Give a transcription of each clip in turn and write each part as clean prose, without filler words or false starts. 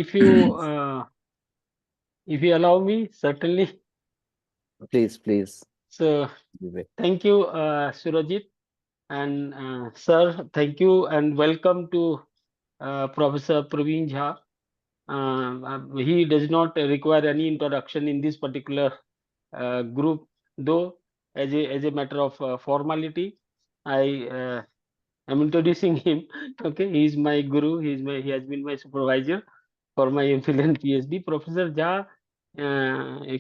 if you allow me, certainly. Please, please, So Vivek. thank you, Surajit, and sir, thank you and welcome to Professor Praveen Jha. He does not require any introduction in this particular group, though as a matter of formality, I am introducing him. Okay, he is my guru. He has been my supervisor for my MPhil and PhD. Professor Jha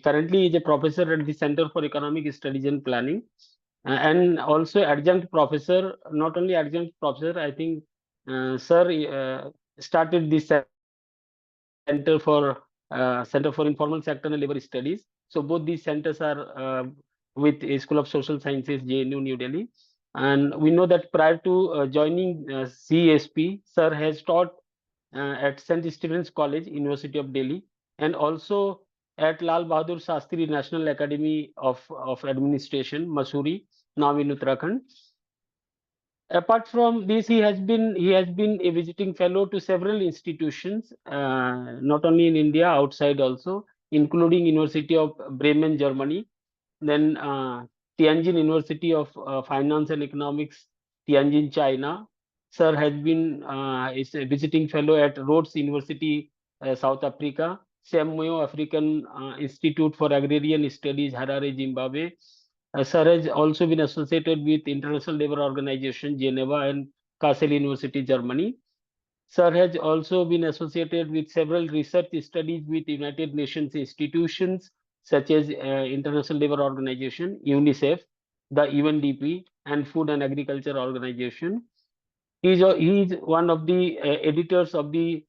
currently is a professor at the Center for Economic Studies and Planning, and also adjunct professor. Not only adjunct professor, I think sir started this Center for Informal Sector and Labor Studies. So both these centers are with a School of Social Sciences, JNU, New Delhi. And we know that prior to joining CSP, sir has taught at St. Stephen's College, University of Delhi, and also at Lal Bahadur Shastri National Academy of Administration, Mussoorie, now in Uttarakhand. Apart from this, he has been a visiting fellow to several institutions, not only in India, outside also, including University of Bremen, Germany, then Tianjin University of Finance and Economics, Tianjin, China. Sir has been is a visiting fellow at Rhodes University, South Africa, Samoa African Institute for Agrarian Studies, Harare, Zimbabwe. Sir has also been associated with International Labour Organization, Geneva, and Kassel University, Germany. Sir has also been associated with several research studies with United Nations institutions such as International Labour Organization, UNICEF, the UNDP, and Food and Agriculture Organization. He is one of the editors of the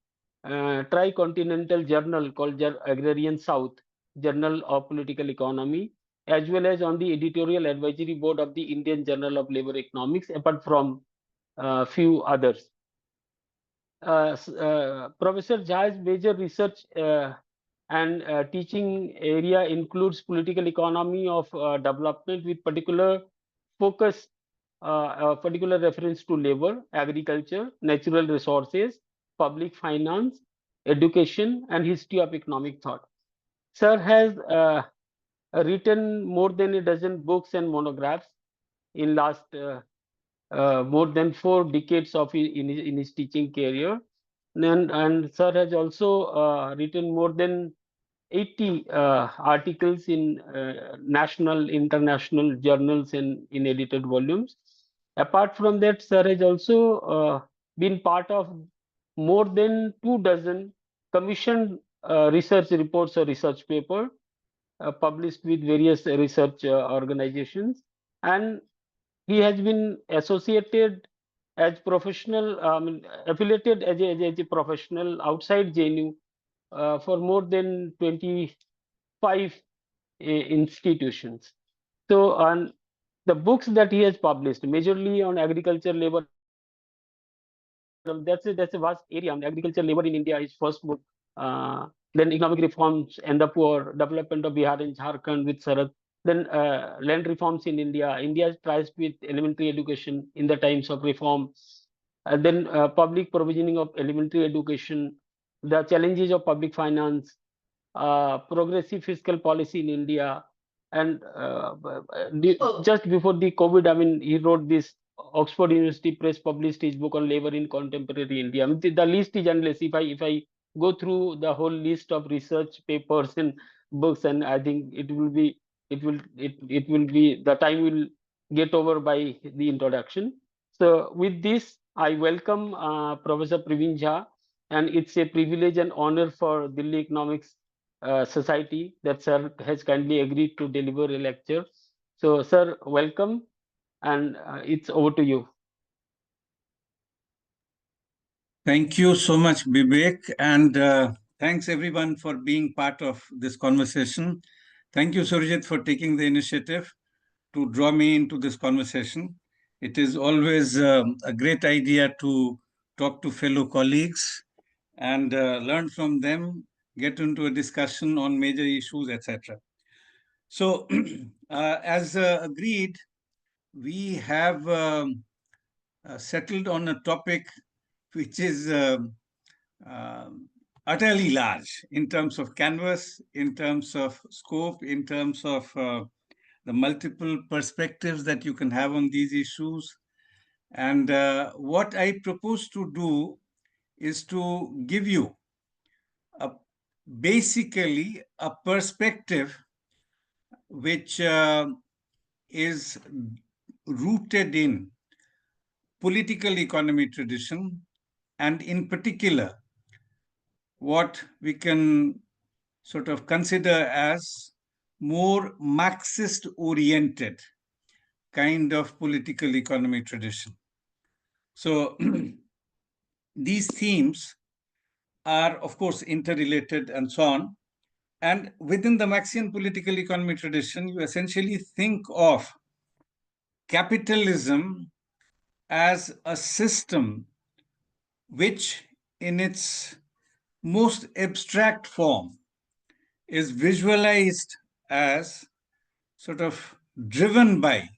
tricontinental journal called Agrarian South, Journal of Political Economy, as well as on the editorial advisory board of the Indian Journal of Labour Economics, apart from few others. Professor Jha's major research and teaching area includes political economy of development with focus, particular reference to labor, agriculture, natural resources, public finance, education, and history of economic thought. Sir has written more than a dozen books and monographs in last more than 4 decades in his teaching career. And sir has also written more than 80 articles in national, international journals and in edited volumes. Apart from that, sir has also been part of more than 2 dozen commissioned research reports or research paper published with various research organizations. And he has been associated as professional, affiliated as a professional outside JNU for more than 25 institutions. So, on the books that he has published, majorly on agriculture, labor, that's a vast area. On agriculture, labor in India, his first book. Then economic reforms and the poor, development of Bihar and Jharkhand with Sarath. Then land reforms in India. India is traced with elementary education in the times of reform. Then public provisioning of elementary education, the challenges of public finance, progressive fiscal policy in India, and just before the COVID, I mean, he wrote this. Oxford University Press published his book on labor in contemporary India. I mean, the list is endless. If I go through the whole list of research papers and books, and I think it will be the time will get over by the introduction. So with this, I welcome Professor Praveen Jha, and it's a privilege and honor for Delhi Economics Society that sir has kindly agreed to deliver a lecture. So, sir, welcome, and it's over to you. Thank you so much, Vivek, and thanks everyone for being part of this conversation. Thank you, Surjit, for taking the initiative to draw me into this conversation. It is always a great idea to talk to fellow colleagues and learn from them, get into a discussion on major issues, etc. So, as agreed, we have settled on a topic which is utterly large in terms of canvas, in terms of scope, in terms of the multiple perspectives that you can have on these issues. And what I propose to do is to give you a, basically a perspective which is rooted in political economy tradition, and in particular, what we can sort of consider as more Marxist oriented kind of political economy tradition. So these themes are, of course, interrelated and so on. And within the Marxian political economy tradition, you essentially think of capitalism as a system which, in its most abstract form, is visualized as sort of driven by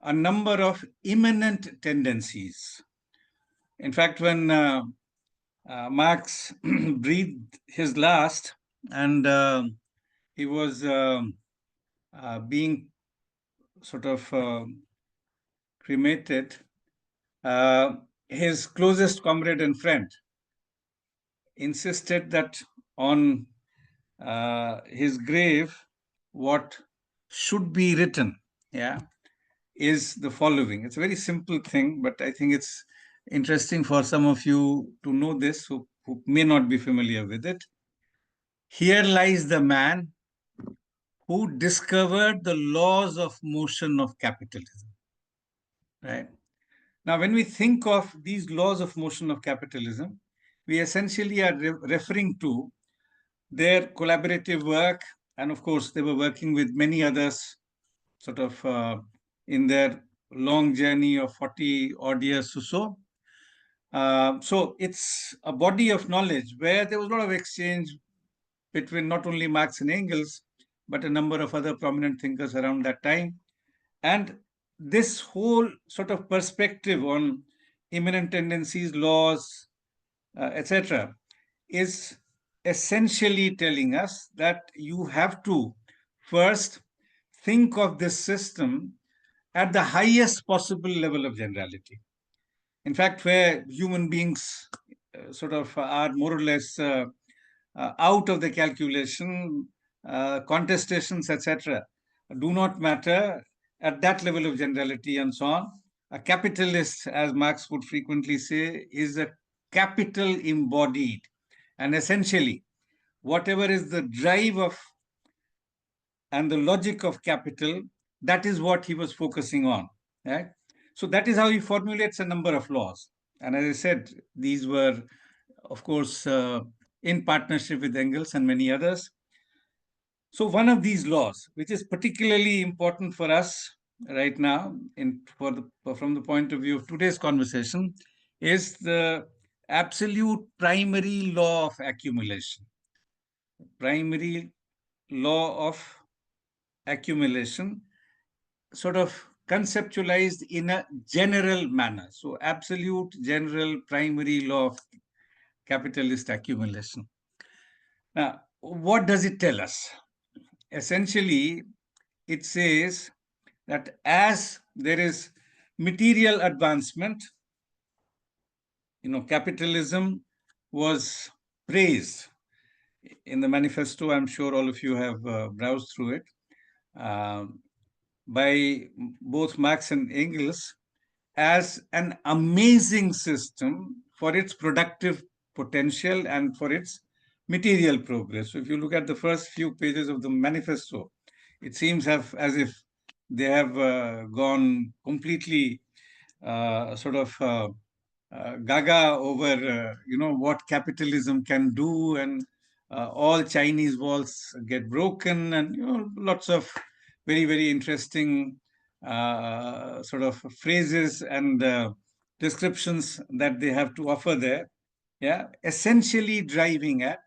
a number of immanent tendencies. In fact, when Marx breathed his last and he was being sort of cremated, his closest comrade and friend insisted that on his grave, what should be written, yeah, is the following. It's a very simple thing, but I think it's interesting for some of you to know this who may not be familiar with it. Here lies the man who discovered the laws of motion of capitalism. Right? Now, when we think of these laws of motion of capitalism, we essentially are referring to their collaborative work. And of course, they were working with many others sort of in their long journey of 40 odd years or so. So it's a body of knowledge where there was a lot of exchange between not only Marx and Engels, but a number of other prominent thinkers around that time. And this whole sort of perspective on immanent tendencies, laws, etc., is essentially telling us that you have to first think of this system at the highest possible level of generality. In fact, where human beings sort of are more or less out of the calculation, contestations, etc., do not matter at that level of generality and so on. A capitalist, as Marx would frequently say, is a capital embodied. And essentially, whatever is the drive of and the logic of capital, that is what he was focusing on. Right? So that is how he formulates a number of laws. And as I said, these were, of course, in partnership with Engels and many others. So one of these laws, which is particularly important for us right now, from the point of view of today's conversation, is the absolute primary law of accumulation. Primary law of accumulation, sort of conceptualized in a general manner. So absolute, general, primary law of capitalist accumulation. Now, what does it tell us? Essentially, it says that as there is material advancement, capitalism was praised in the manifesto. I'm sure all of you have browsed through it, by both Marx and Engels as an amazing system for its productive potential and for its material progress. So if you look at the first few pages of the manifesto, it seems as if they have gone completely gaga over what capitalism can do, and all Chinese walls get broken, and lots of very, very interesting sort of phrases and descriptions that they have to offer there. Yeah, essentially driving at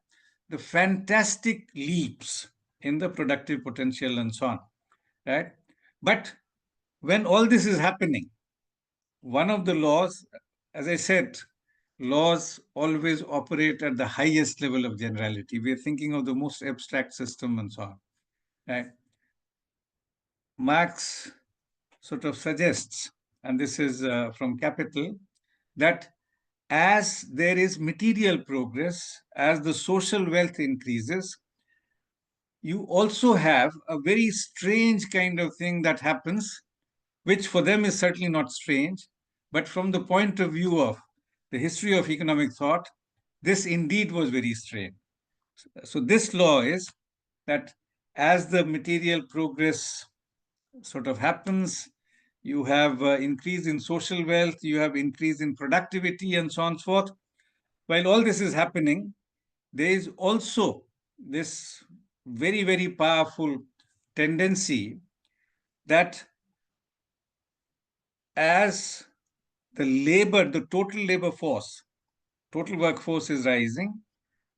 the fantastic leaps in the productive potential and so on. Right, but when all this is happening, one of the laws, as I said, laws always operate at the highest level of generality. We are thinking of the most abstract system and so on. Right? Marx sort of suggests, and this is from Capital, that as there is material progress, as the social wealth increases, you also have a very strange kind of thing that happens, which for them is certainly not strange, but from the point of view of the history of economic thought, this indeed was very strange. So, this law is that as the material progress sort of happens, you have increase in social wealth, you have increase in productivity, and so on and so forth. While all this is happening, there is also this very, very powerful tendency that as the total labor force, total workforce is rising,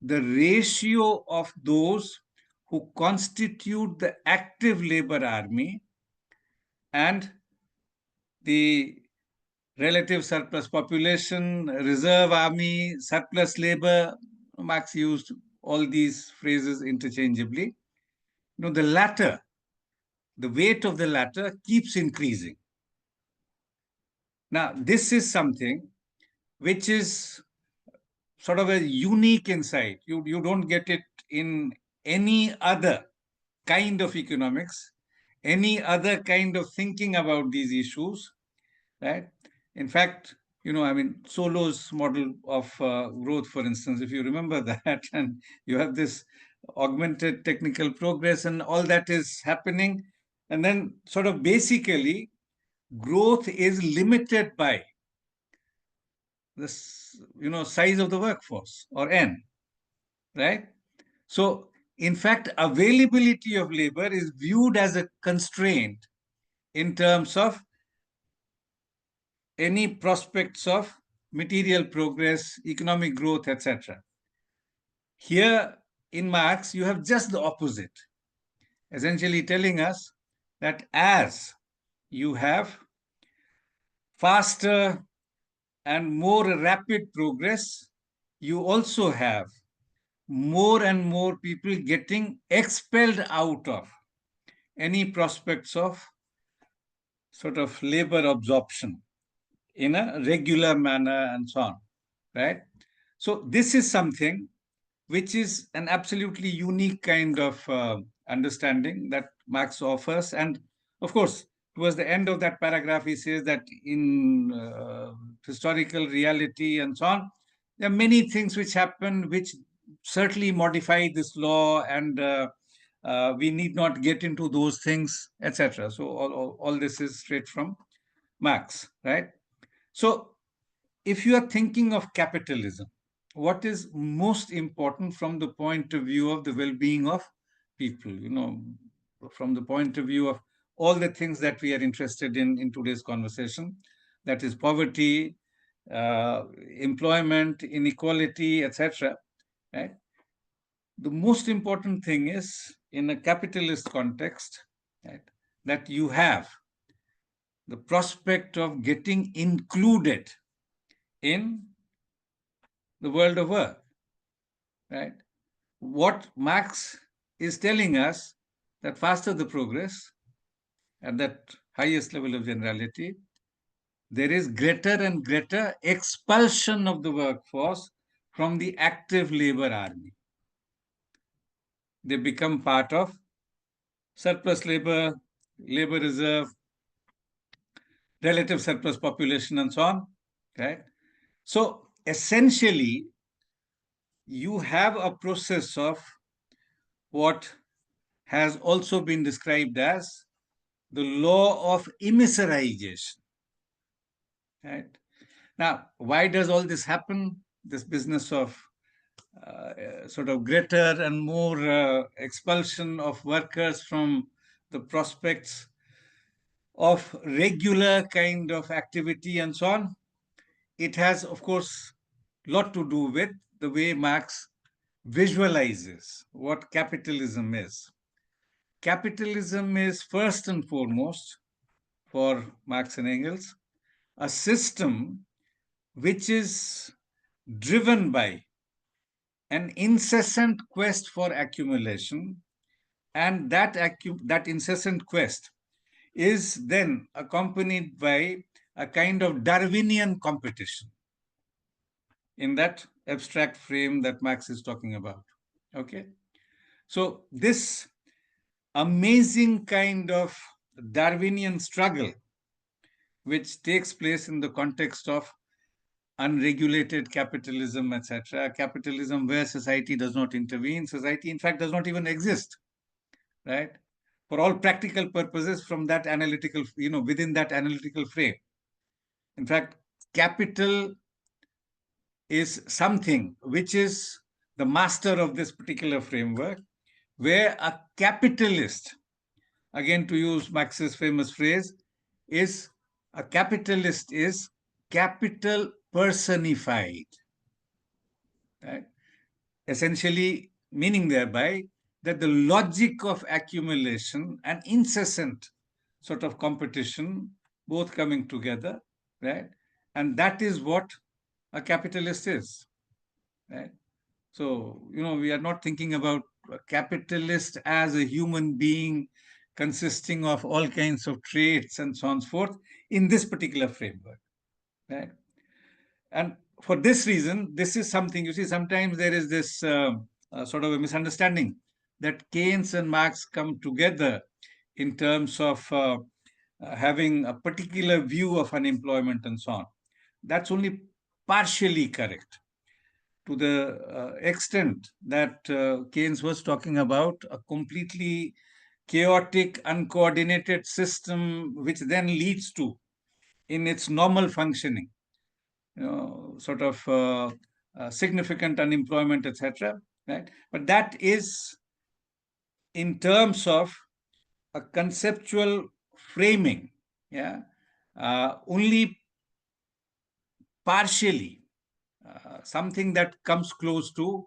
the ratio of those who constitute the active labor army and the relative surplus population, reserve army, surplus labor. Marx used all these phrases interchangeably. The latter, the weight of the latter keeps increasing. Now, this is something which is sort of a unique insight. You don't get it in any other kind of economics, any other kind of thinking about these issues, right? In fact, Solo's model of growth, for instance, if you remember that, and you have this augmented technical progress and all that is happening, and then sort of basically growth is limited by the size of the workforce or n, right? So in fact, availability of labor is viewed as a constraint in terms of any prospects of material progress, economic growth, etc. Here in Marx, you have just the opposite, essentially telling us that as you have faster and more rapid progress, you also have more and more people getting expelled out of any prospects of sort of labor absorption in a regular manner and so on, right? So this is something which is an absolutely unique kind of understanding that Marx offers. And of course, towards the end of that paragraph, he says that in historical reality and so on, there are many things which happen which certainly modify this law, and we need not get into those things, etc. So all this is straight from Marx, right? So if you are thinking of capitalism, what is most important from the point of view of the well-being of people, from the point of view of all the things that we are interested in today's conversation, that is poverty, employment, inequality, etc., right? The most important thing is, in a capitalist context, right, that you have the prospect of getting included in the world of work, right? What Marx is telling us, that faster the progress at that highest level of generality, there is greater and greater expulsion of the workforce from the active labor army. They become part of surplus labor, labor reserve, relative surplus population, and so on, right? So essentially, you have a process of what has also been described as the law of immiserization. Right? Now, why does all this happen? This business of sort of greater and more expulsion of workers from the prospects of regular kind of activity and so on. It has, of course, a lot to do with the way Marx visualizes what capitalism is. Capitalism is first and foremost, for Marx and Engels, a system which is driven by an incessant quest for accumulation, and that incessant quest is then accompanied by a kind of Darwinian competition in that abstract frame that Marx is talking about. Okay, so this amazing kind of Darwinian struggle, which takes place in the context of unregulated capitalism, etc., capitalism where society does not intervene, society in fact does not even exist, right? For all practical purposes, from that analytical, within that analytical frame. In fact, capital is something which is the master of this particular framework, where a capitalist, again to use Marx's famous phrase, is a capitalist is capital personified, right? Essentially meaning thereby that the logic of accumulation and incessant sort of competition, both coming together, right? And that is what a capitalist is, right? So, we are not thinking about a capitalist as a human being consisting of all kinds of traits and so on and so forth in this particular framework, right? And for this reason, this is something, you see, sometimes there is this sort of a misunderstanding that Keynes and Marx come together in terms of having a particular view of unemployment and so on. That's only partially correct, to the extent that Keynes was talking about a completely chaotic, uncoordinated system, which then leads to, in its normal functioning, sort of significant unemployment, etc. Right? But that is in terms of a conceptual framing, yeah, only partially something that comes close to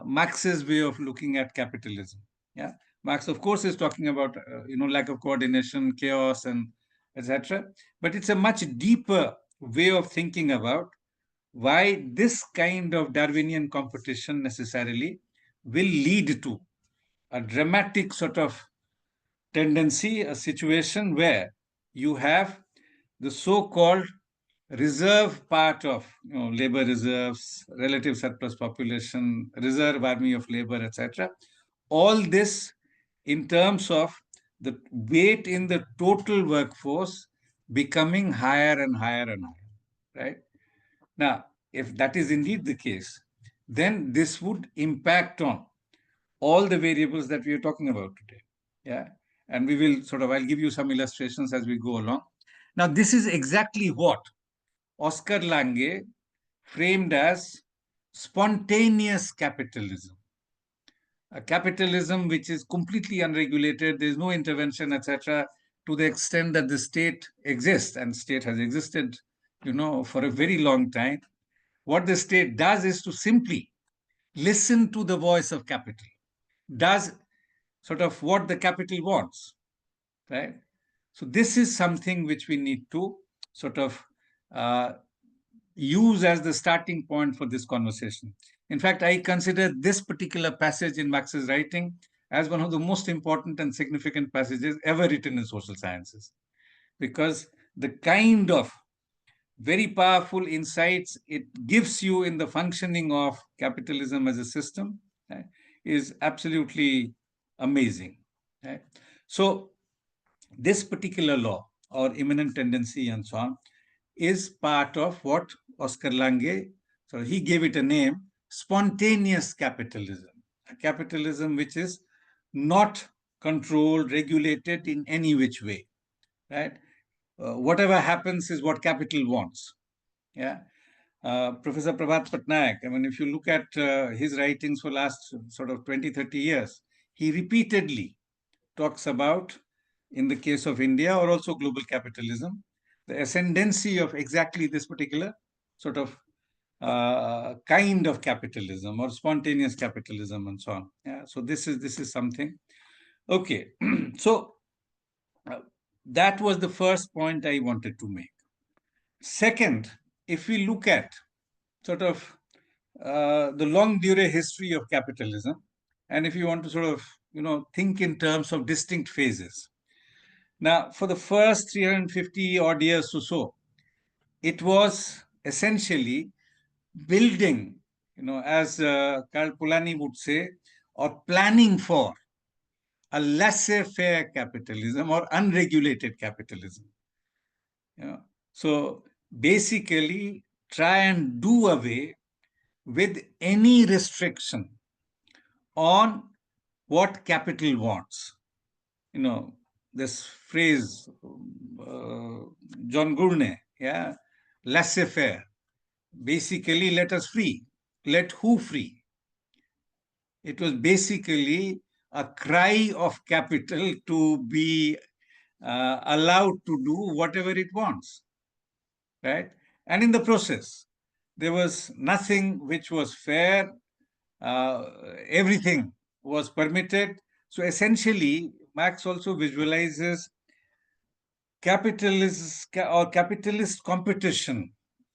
Marx's way of looking at capitalism. Yeah, Marx, of course, is talking about lack of coordination, chaos, and etc. But it's a much deeper way of thinking about why this kind of Darwinian competition necessarily will lead to a dramatic sort of tendency, a situation where you have the so-called reserve part of labor reserves, relative surplus population, reserve army of labor, etc. All this in terms of the weight in the total workforce becoming higher and higher and higher, right? Now, if that is indeed the case, then this would impact on all the variables that we are talking about today. Yeah. And we will I'll give you some illustrations as we go along. Now, this is exactly what Oscar Lange framed as spontaneous capitalism. A capitalism which is completely unregulated, there is no intervention, etc., to the extent that the state exists, and state has existed, for a very long time. What the state does is to simply listen to the voice of capital, does sort of what the capital wants, right? So this is something which we need to sort of use as the starting point for this conversation. In fact, I consider this particular passage in Marx's writing as one of the most important and significant passages ever written in social sciences, because the kind of very powerful insights it gives you in the functioning of capitalism as a system, right, is absolutely amazing. Right? So this particular law, or immanent tendency and so on, is part of what Oscar Lange, so he gave it a name, spontaneous capitalism, a capitalism which is not controlled, regulated in any which way, right? Whatever happens is what capital wants. Yeah. Professor Prabhat Patnaik, I mean, if you look at his writings for last sort of 20, 30 years, he repeatedly talks about, in the case of India or also global capitalism, the ascendancy of exactly this particular sort of kind of capitalism or spontaneous capitalism and so on. Yeah, so this is something. Okay, so that was the first point I wanted to make. Second, if we look at sort of the longue durée history of capitalism. And if you want to sort of, think in terms of distinct phases. Now, for the first 350 odd years or so, it was essentially building, as Karl Polanyi would say, or planning for a laissez-faire capitalism or unregulated capitalism. So basically, try and do away with any restriction on what capital wants. This phrase, John Gurney, laissez-faire. Basically, let us free. Let who free? It was basically a cry of capital to be allowed to do whatever it wants, right? And in the process, there was nothing which was fair. Everything was permitted. So essentially, Marx also visualizes capitalist competition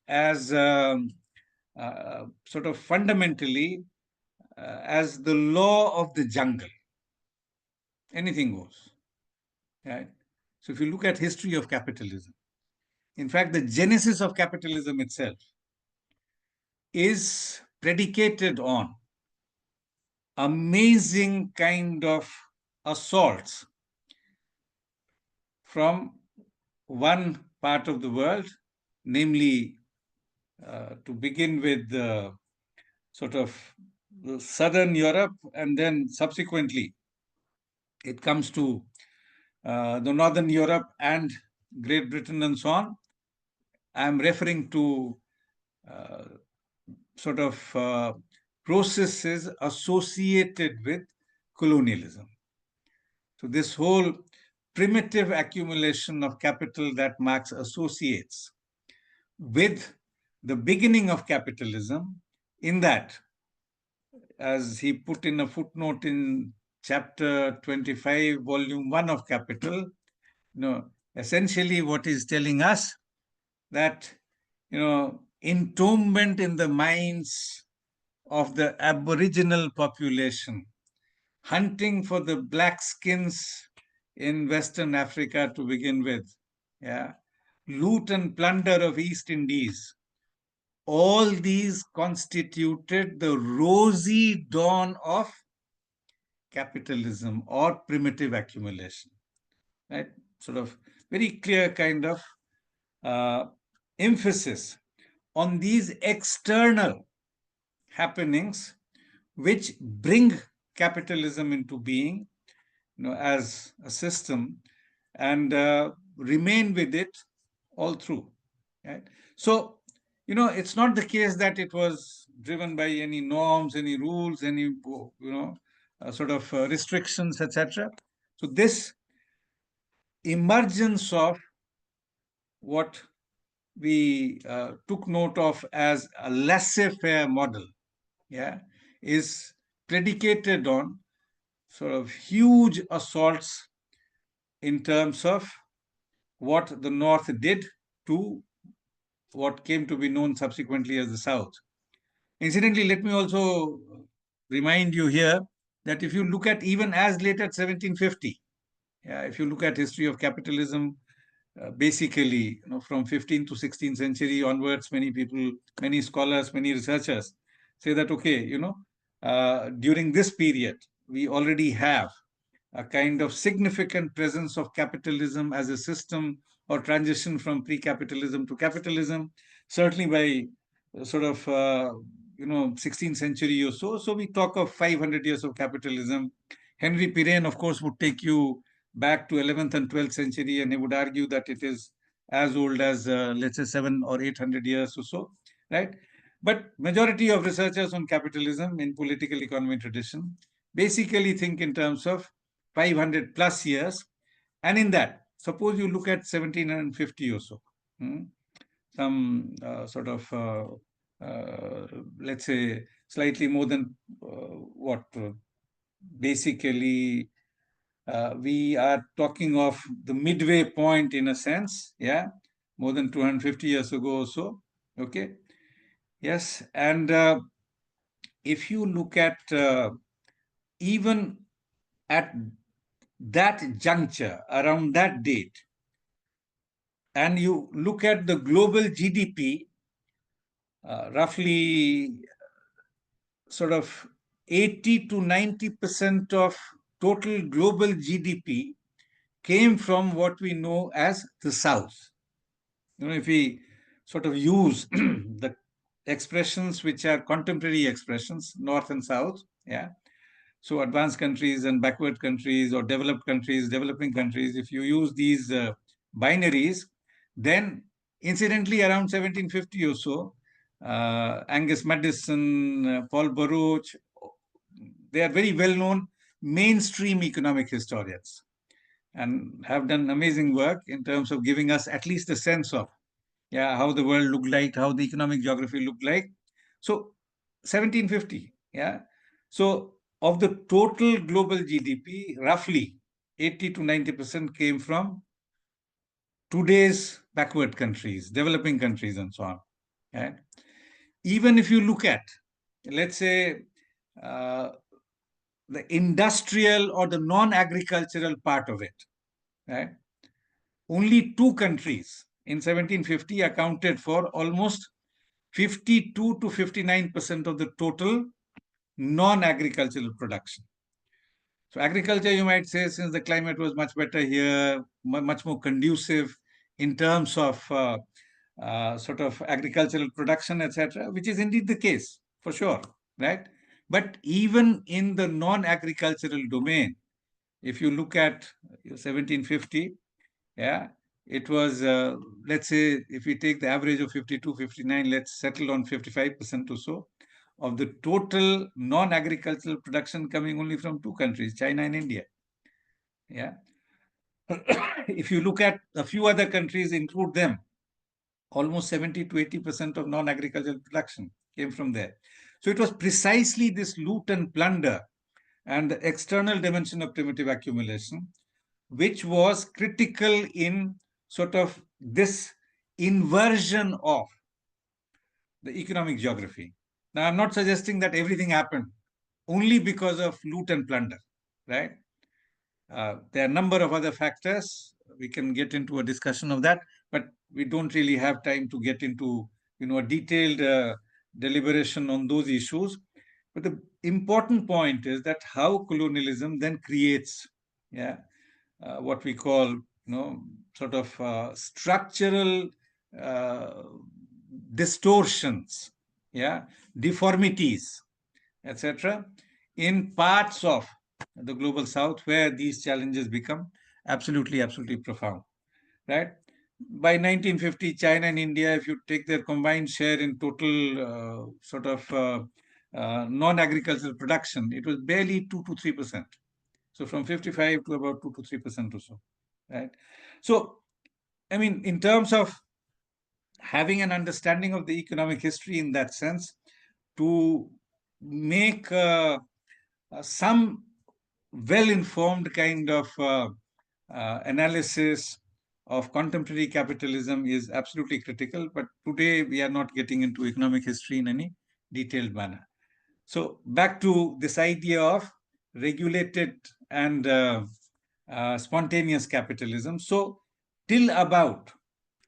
as sort of fundamentally as the law of the jungle. Anything goes, right? So if you look at history of capitalism, in fact, the genesis of capitalism itself is predicated on amazing kind of assaults from one part of the world, namely, to begin with, sort of southern Europe, and then subsequently it comes to the northern Europe and Great Britain and so on. I'm referring to sort of processes associated with colonialism. So this whole primitive accumulation of capital that Marx associates with the beginning of capitalism, in that, as he put in a footnote in chapter 25, volume 1 of Capital, essentially what he's telling us that, entombment in the minds of the aboriginal population, hunting for the black skins in Western Africa to begin with, loot and plunder of East Indies, all these constituted the rosy dawn of capitalism or primitive accumulation, right? Sort of very clear kind of emphasis on these external happenings which bring capitalism into being, as a system, and remain with it all through, right? So, it's not the case that it was driven by any norms, any rules, any, sort of restrictions, etc. So this emergence of what we took note of as a laissez-faire model, is predicated on sort of huge assaults in terms of what the North did to what came to be known subsequently as the South. Incidentally, let me also remind you here that if you look at even as late as 1750, if you look at history of capitalism, basically, from 15th to 16th century onwards, many people, many scholars, many researchers say that, okay, during this period, we already have a kind of significant presence of capitalism as a system or transition from pre-capitalism to capitalism, certainly by sort of, 16th century or so. So we talk of 500 years of capitalism. Henry Pirenne, of course, would take you back to 11th and 12th century, and he would argue that it is as old as, let's say, 700 or 800 years or so, right? But majority of researchers on capitalism in political economy tradition basically think in terms of 500 plus years. And in that, suppose you look at 1750 or so, some sort of, let's say, slightly more than basically, we are talking of the midway point in a sense, more than 250 years ago or so, okay? Yes, and if you look at even at that juncture, around that date, and you look at the global GDP, roughly sort of 80 to 90% of total global GDP came from what we know as the South. If we sort of use the expressions which are contemporary expressions, North and South, yeah. So advanced countries and backward countries, or developed countries, developing countries, if you use these binaries, then incidentally around 1750 or so, Angus Maddison, Paul Baruch, they are very well-known mainstream economic historians and have done amazing work in terms of giving us at least a sense of how the world looked like, how the economic geography looked like. So 1750, yeah. So of the total global GDP, roughly 80 to 90% came from today's backward countries, developing countries, and so on. Right? Even if you look at, let's say, the industrial or the non-agricultural part of it, right? Only two countries in 1750 accounted for almost 52 to 59% of the total non-agricultural production. So agriculture, you might say, since the climate was much better here, much more conducive in terms of sort of agricultural production, etc., which is indeed the case, for sure, right? But even in the non-agricultural domain, if you look at 1750, yeah, it was, let's say, if we take the average of 52, 59, let's settle on 55% or so of the total non-agricultural production coming only from two countries, China and India. Yeah. If you look at a few other countries, include them, almost 70 to 80% of non-agricultural production came from there. So it was precisely this loot and plunder and the external dimension of primitive accumulation which was critical in sort of this inversion of the economic geography. Now, I'm not suggesting that everything happened only because of loot and plunder, right? There are a number of other factors. We can get into a discussion of that, but we don't really have time to get into, a detailed deliberation on those issues. But the important point is that how colonialism then creates, what we call, sort of structural uh, distortions, deformities, etc., in parts of the global south where these challenges become absolutely profound, right? By 1950, China and India, if you take their combined share in total sort of non-agricultural production, it was barely 2 to 3%. So from 55 to about 2 to 3% or so, right? So, I mean, in terms of having an understanding of the economic history in that sense, to make some well-informed kind of analysis of contemporary capitalism is absolutely critical. But today we are not getting into economic history in any detailed manner. So back to this idea of regulated and spontaneous capitalism. So till about,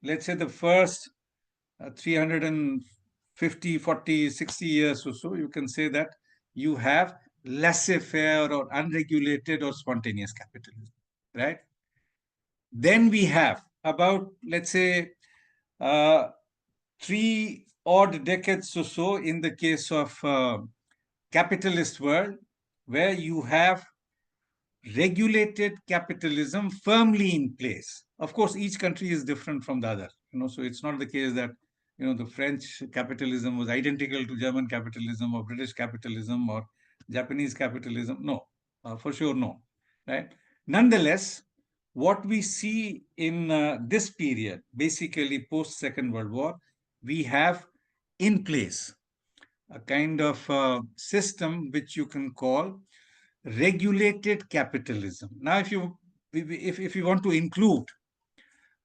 let's say, the first 350, 40, 60 years or so, you can say that you have laissez-faire or unregulated or spontaneous capitalism, right? Then we have about, let's say, 3 odd decades or so in the case of capitalist world, where you have regulated capitalism firmly in place. Of course, each country is different from the other, so it's not the case that, the French capitalism was identical to German capitalism or British capitalism or Japanese capitalism. No, for sure, no, right? Nonetheless, what we see in this period, basically post Second World War, we have in place a kind of system which you can call regulated capitalism. Now, if you want to include,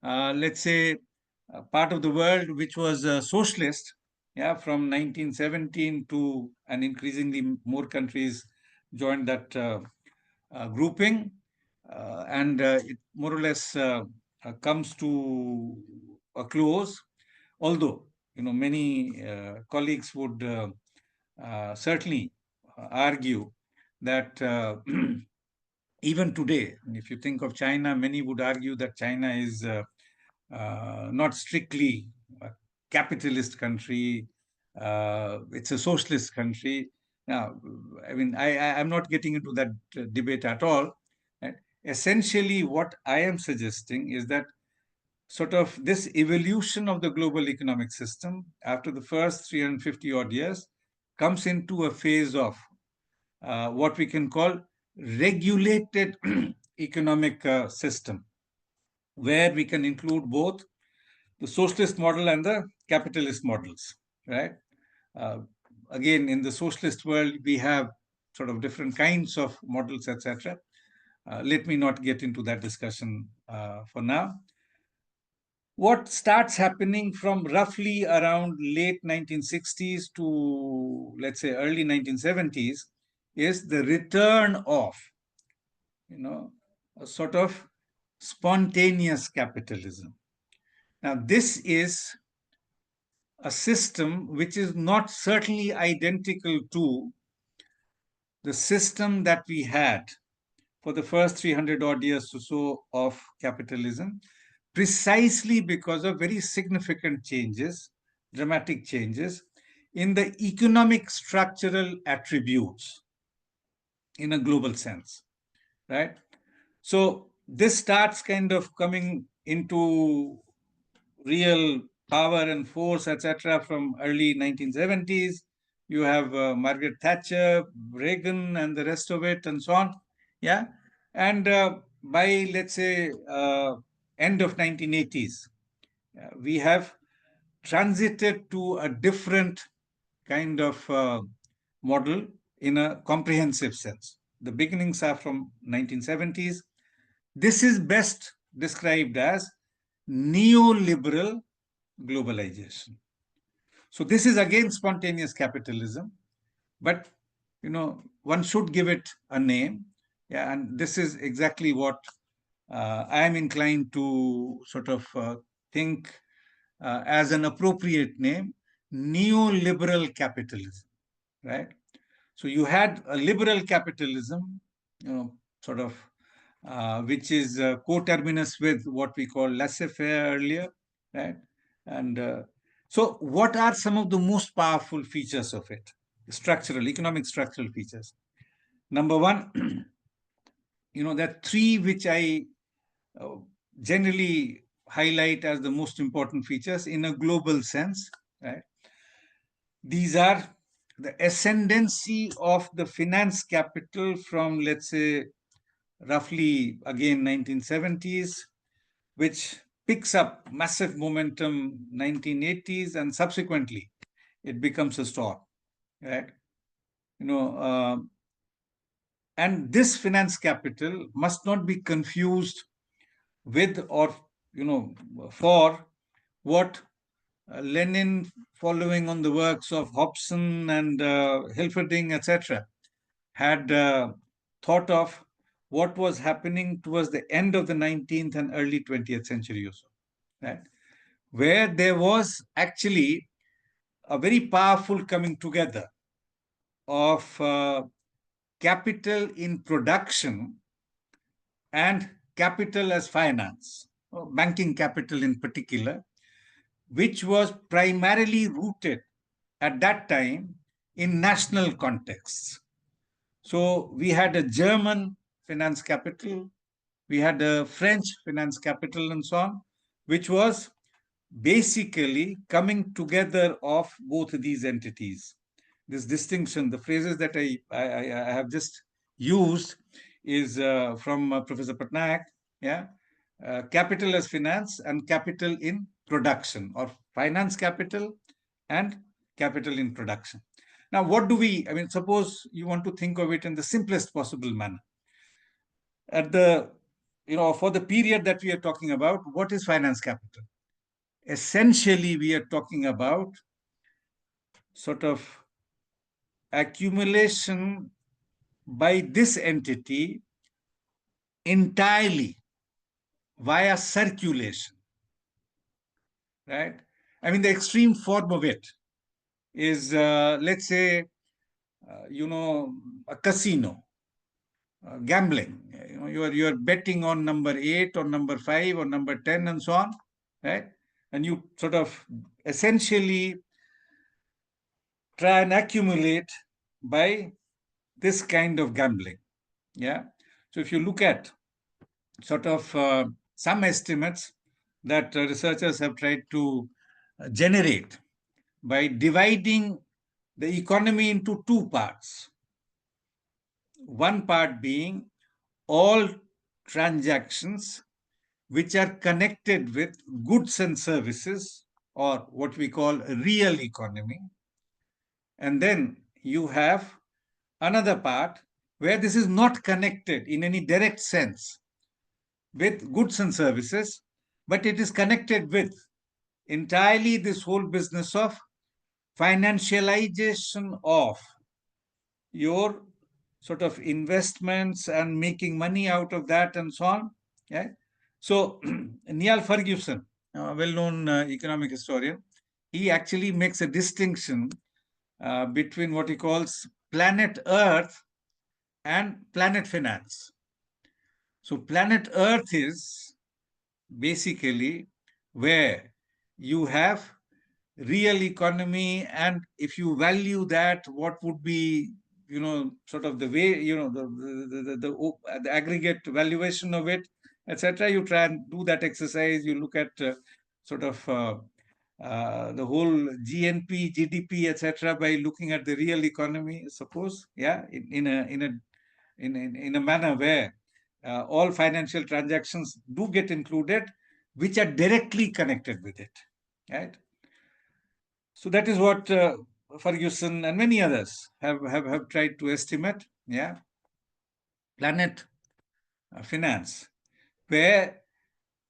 let's say, part of the world which was socialist, Yeah, from 1917 to, and increasingly more countries joined that grouping, and it more or less comes to a close. Although, many colleagues would certainly argue that even today, if you think of China, many would argue that China is not strictly a capitalist country. It's a socialist country. Now, I mean, I'm not getting into that debate at all. Right? Essentially, what I am suggesting is that sort of this evolution of the global economic system after the first 350 odd years comes into a phase of what we can call regulated economic system, where we can include both the socialist model and the capitalist models, right? Uh, Again, in the socialist world, we have sort of different kinds of models, etc. Let me not get into that discussion for now. What starts happening from roughly around late 1960s to, let's say, early 1970s is the return of, a sort of spontaneous capitalism. Now, this is a system which is not certainly identical to the system that we had for the first 300 odd years or so of capitalism, precisely because of very significant changes, dramatic changes in the economic structural attributes in a global sense, right? So this starts kind of coming into real power and force, etc., from early 1970s. You have Margaret Thatcher, Reagan, and the rest of it, and so on. Yeah, and by, let's say, end of 1980s, we have transited to a different kind of model in a comprehensive sense. The beginnings are from 1970s. This is best described as neoliberal globalization. So this is again spontaneous capitalism, but one should give it a name. Yeah, and this is exactly what I am inclined to sort of think as an appropriate name: neoliberal capitalism. Right. So you had a liberal capitalism, sort of, which is coterminous with what we call laissez-faire earlier, right? And so, what are some of the most powerful features of it? Structural, economic structural features. Number one, there are three which I uh, generally highlight as the most important features in a global sense, right? These are the ascendancy of the finance capital from, let's say, roughly again 1970s, which picks up massive momentum 1980s, and subsequently it becomes a storm, right? You know, and this finance capital must not be confused with, or for what Lenin, following on the works of Hobson and Hilferding, etc., had thought of what was happening towards the end of the 19th and early 20th century or so, right? Where there was actually a very powerful coming together of capital in production and capital as finance, or banking capital in particular, which was primarily rooted at that time in national contexts. So we had a German finance capital, we had a French finance capital, and so on, which was basically coming together of both these entities. This distinction, the phrases that I have just used, is from Professor Patnaik. Yeah, capital as finance and capital in production, or finance capital and capital in production. Now, what do we? I mean, suppose you want to think of it in the simplest possible manner. At the, for the period that we are talking about, what is finance capital? Essentially, we are talking about sort of accumulation by this entity entirely via circulation, right? I mean, the extreme form of it is, let's say, a casino, gambling. You are betting on number 8 or number 5 or number 10 and so on, right? And you sort of essentially try and accumulate by this kind of gambling. Yeah. So if you look at sort of some estimates that researchers have tried to generate by dividing the economy into two parts. One part being all transactions which are connected with goods and services, or what we call real economy. And then you have another part where this is not connected in any direct sense with goods and services, but it is connected with entirely this whole business of financialization of your sort of investments and making money out of that and so on. Yeah. So Niall Ferguson, a well-known economic historian, he actually makes a distinction between what he calls planet Earth and planet finance. So planet Earth is basically where you have real economy, and if you value that, what would be sort of the way the aggregate valuation of it, etc. You try and do that exercise. You look at sort of the whole GNP, GDP, etc. by looking at the real economy, suppose, yeah, in a manner where all financial transactions do get included, which are directly connected with it, right? So that is what Ferguson and many others have tried to estimate. Yeah, planet finance, where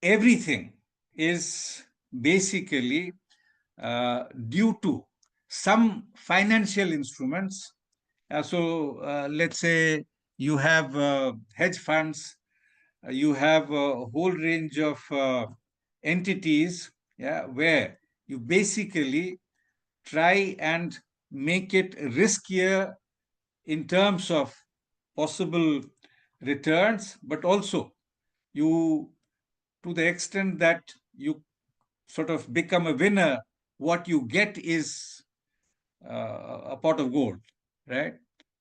everything is basically due to some financial instruments. So let's say you have hedge funds, you have a whole range of entities, yeah, where you basically try and make it riskier in terms of possible returns, but also you, to the extent that you sort of become a winner, what you get is a pot of gold, right?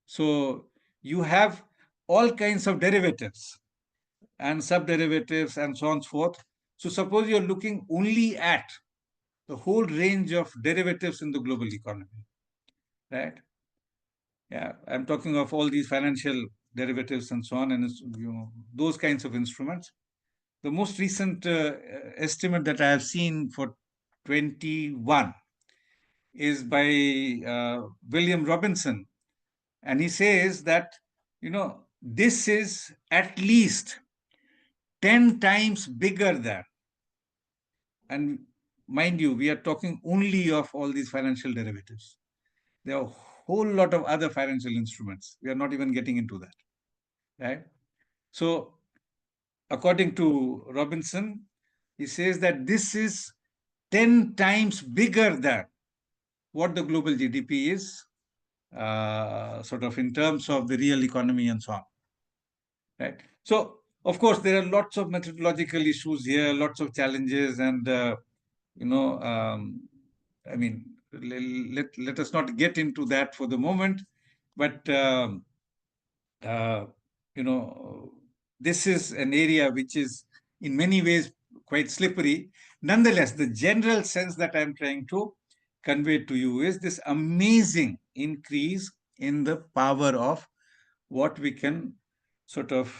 So you have all kinds of derivatives and subderivatives and so on and so forth. So suppose you're looking only at the whole range of derivatives in the global economy, right? Yeah, I'm talking of all these financial derivatives and so on, and those kinds of instruments. The most recent estimate that I have seen for 21 is by William Robinson, and he says that this is at least 10 times bigger than, and mind you, we are talking only of all these financial derivatives. There are a whole lot of other financial instruments. We are not even getting into that, right? So, according to Robinson, he says that this is 10 times bigger than what the global GDP is, sort of in terms of the real economy and so on, right? So, of course, there are lots of methodological issues here, lots of challenges, and I mean, let us not get into that for the moment, but uh, this is an area which is in many ways quite slippery. Nonetheless, the general sense that I'm trying to convey to you is this amazing increase in the power of what we can sort of,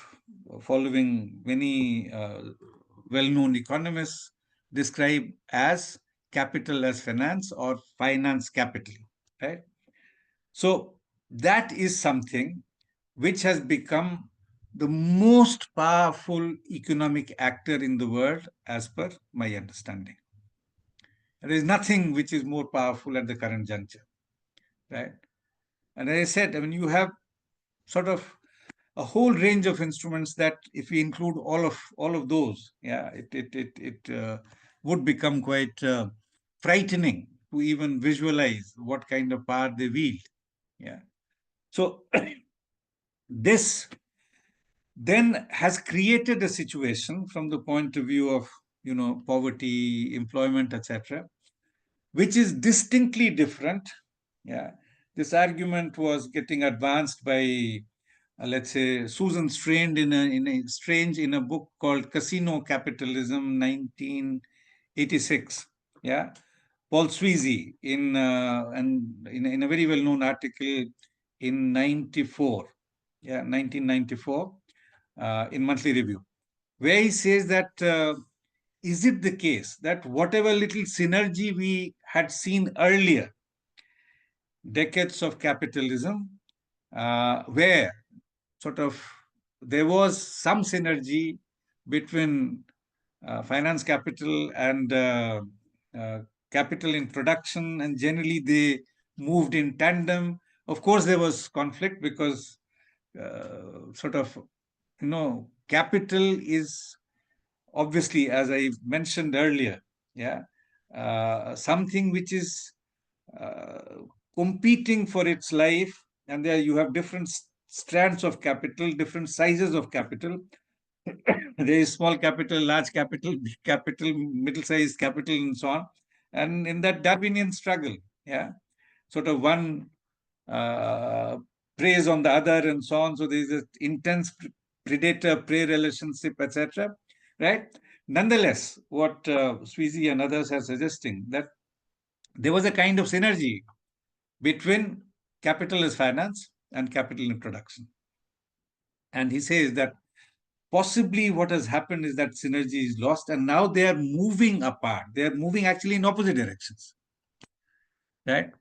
following many well-known economists, describe as capital as finance or finance capital, right? So that is something which has become the most powerful economic actor in the world, as per my understanding. There is nothing which is more powerful at the current juncture. right? And as I said, I mean, you have sort of a whole range of instruments that, if we include all of those, yeah, it would become quite frightening to even visualize what kind of power they wield. Yeah. So this then has created a situation from the point of view of, poverty, employment, etc., which is distinctly different. Yeah. This argument was getting advanced by, let's say, Susan Strange in a book called Casino Capitalism, 1986. Yeah. Paul Sweezy in a very well-known article in 1994, in Monthly Review, where he says that, is it the case that whatever little synergy we had seen earlier, decades of capitalism, where sort of there was some synergy between finance capital and capital in production, and generally they moved in tandem. Of course, there was conflict because sort of, capital is obviously, as I mentioned earlier, yeah, something which is uh, competing for its life, and there you have different strands of capital, different sizes of capital. There is small capital, large capital, big capital, middle-sized capital, and so on. And in that Darwinian struggle, yeah, sort of one uh, preys on the other, and so on. So there is an intense predator-prey relationship, etc. Right? Nonetheless, what Sweezy and others are suggesting, that there was a kind of synergy between capital as finance and capital in production. And he says that possibly what has happened is that synergy is lost, and now they are moving apart. They are moving actually in opposite directions. Right?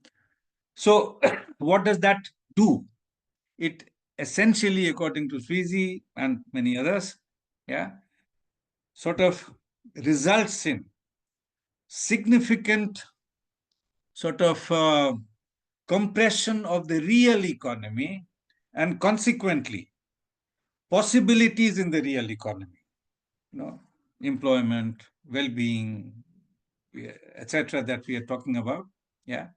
So, what does that do? It essentially, according to Sweezy and many others, yeah, sort of results in significant sort of compression of the real economy, and consequently possibilities in the real economy, employment, well-being, etc., that we are talking about. Yeah.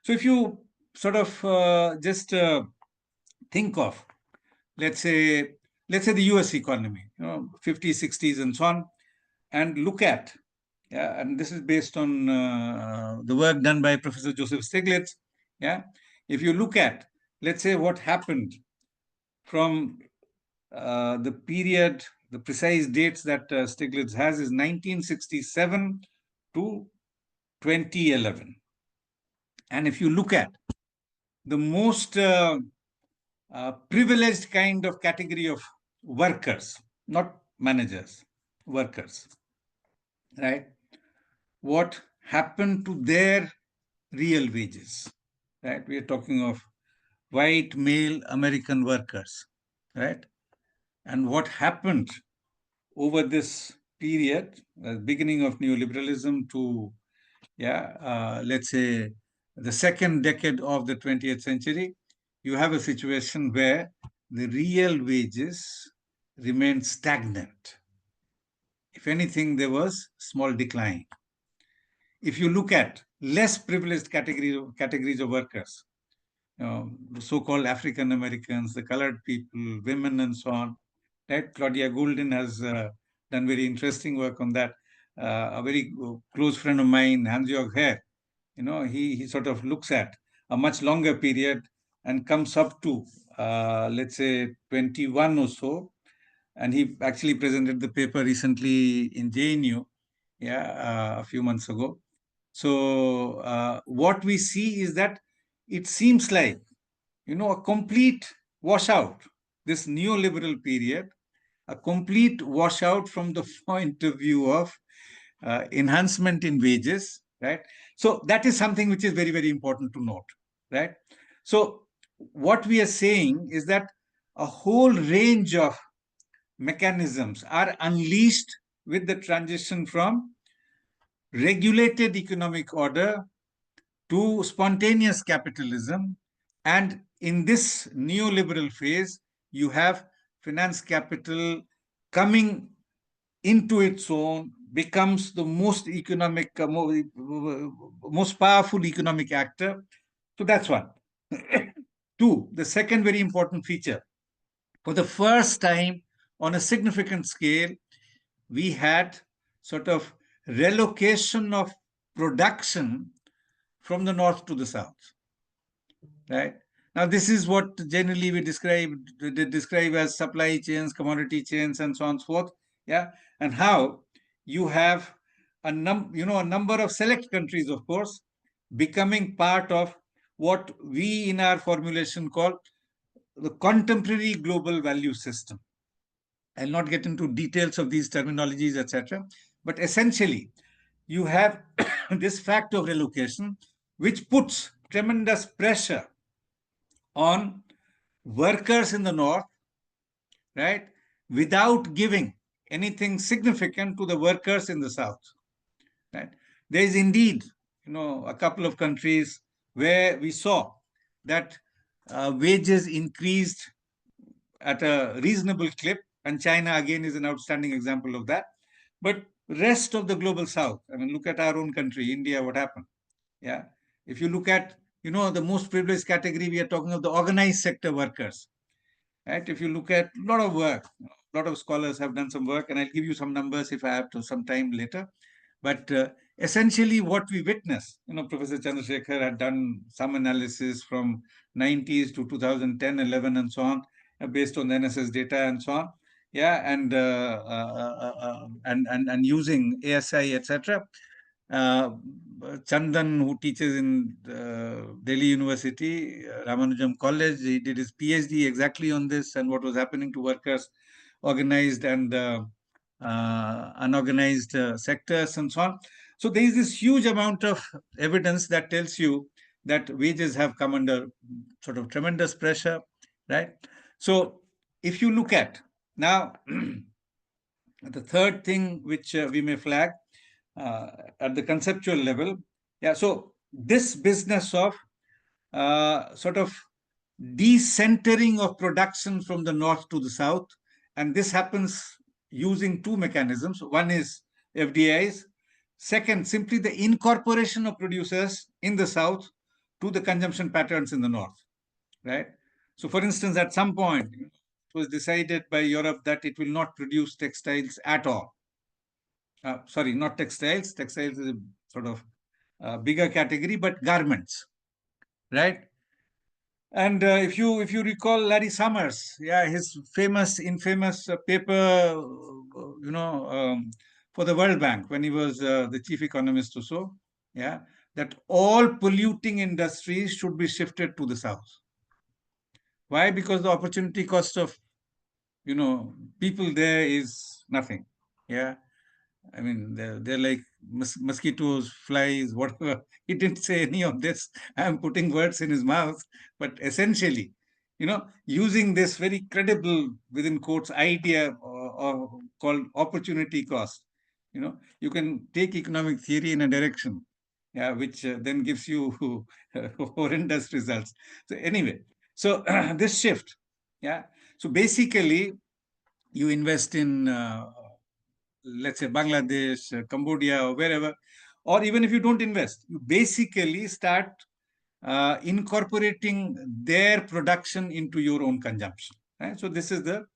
So if you sort of just think of, let's say the US economy, 50s, 60s, and so on, and look at, yeah, and this is based on the work done by Professor Joseph Stiglitz. Yeah. If you look at, let's say, what happened from the period, the precise dates that Stiglitz has is 1967 to 2011. And if you look at the most privileged kind of category of workers, not managers, workers, right? What happened to their real wages, right? We are talking of white male American workers, right? And what happened over this period, beginning of neoliberalism to, let's say the second decade of the 20th century, you have a situation where the real wages remained stagnant. If anything, there was small decline. If you look at less privileged categories of workers, the so-called African Americans, the colored people, women, and so on, right? Claudia Goulden has done very interesting work on that. A very close friend of mine, Hans-Jörg Herr, he sort of looks at a much longer period and comes up to, let's say, 21 or so. And he actually presented the paper recently in JNU, a few months ago. So what we see is that it seems like, a complete washout, this neoliberal period, a complete washout from the point of view of enhancement in wages, right? So that is something which is very, very important to note, right? So what we are saying is that a whole range of mechanisms are unleashed with the transition from regulated economic order to spontaneous capitalism. And in this neoliberal phase, you have finance capital coming into its own, becomes the most economic, most powerful economic actor. So that's one. Two, the second very important feature, for the first time on a significant scale, we had sort of relocation of production from the north to the south, right? Now, this is what generally we describe as supply chains, commodity chains, and so on and so forth. Yeah, and how you have a number of select countries, of course, becoming part of what we in our formulation call the contemporary global value system. I'll not get into details of these terminologies, etc. But essentially, you have this fact of relocation, which puts tremendous pressure on workers in the north, right, without giving anything significant to the workers in the south, right? There is indeed, a couple of countries where we saw that wages increased at a reasonable clip, and China again is an outstanding example of that. But rest of the global south, I mean, look at our own country, India, what happened? Yeah. If you look at, the most privileged category, we are talking of the organized sector workers, right? If you look at a lot of work, a lot of scholars have done some work, and I'll give you some numbers if I have to some time later. But essentially, what we witness, Professor Chandrasekhar had done some analysis from 90s to 2010, 11, and so on, based on the NSS data and so on. Yeah, and using ASI, etc. Chandan, who teaches in Delhi University, Ramanujam College, he did his PhD exactly on this and what was happening to workers, organized and unorganized sectors and so on. So there is this huge amount of evidence that tells you that wages have come under sort of tremendous pressure, right? So if you look at now, the third thing which we may flag at the conceptual level, yeah, so this business of sort of decentering of production from the north to the south, and this happens using two mechanisms. One is FDIs. Second, simply the incorporation of producers in the south to the consumption patterns in the north, right? So, for instance, at some point, it was decided by Europe that it will not produce textiles at all. Sorry, not textiles. Textiles is a sort of bigger category, but garments, right? And if you recall Larry Summers, yeah, his infamous paper, for the World Bank when he was the chief economist or so, yeah, that all polluting industries should be shifted to the south. Why? Because the opportunity cost of, people there is nothing. Yeah, I mean, they're like mosquitoes, flies, whatever. He didn't say any of this. I'm putting words in his mouth. But essentially, using this very credible, within quotes, idea called opportunity cost, you can take economic theory in a direction, yeah, which then gives you horrendous results. So anyway, so this shift, yeah. So basically, you invest in let's say Bangladesh, Cambodia, or wherever, or even if you don't invest, you basically start incorporating their production into your own consumption. Right? So this is the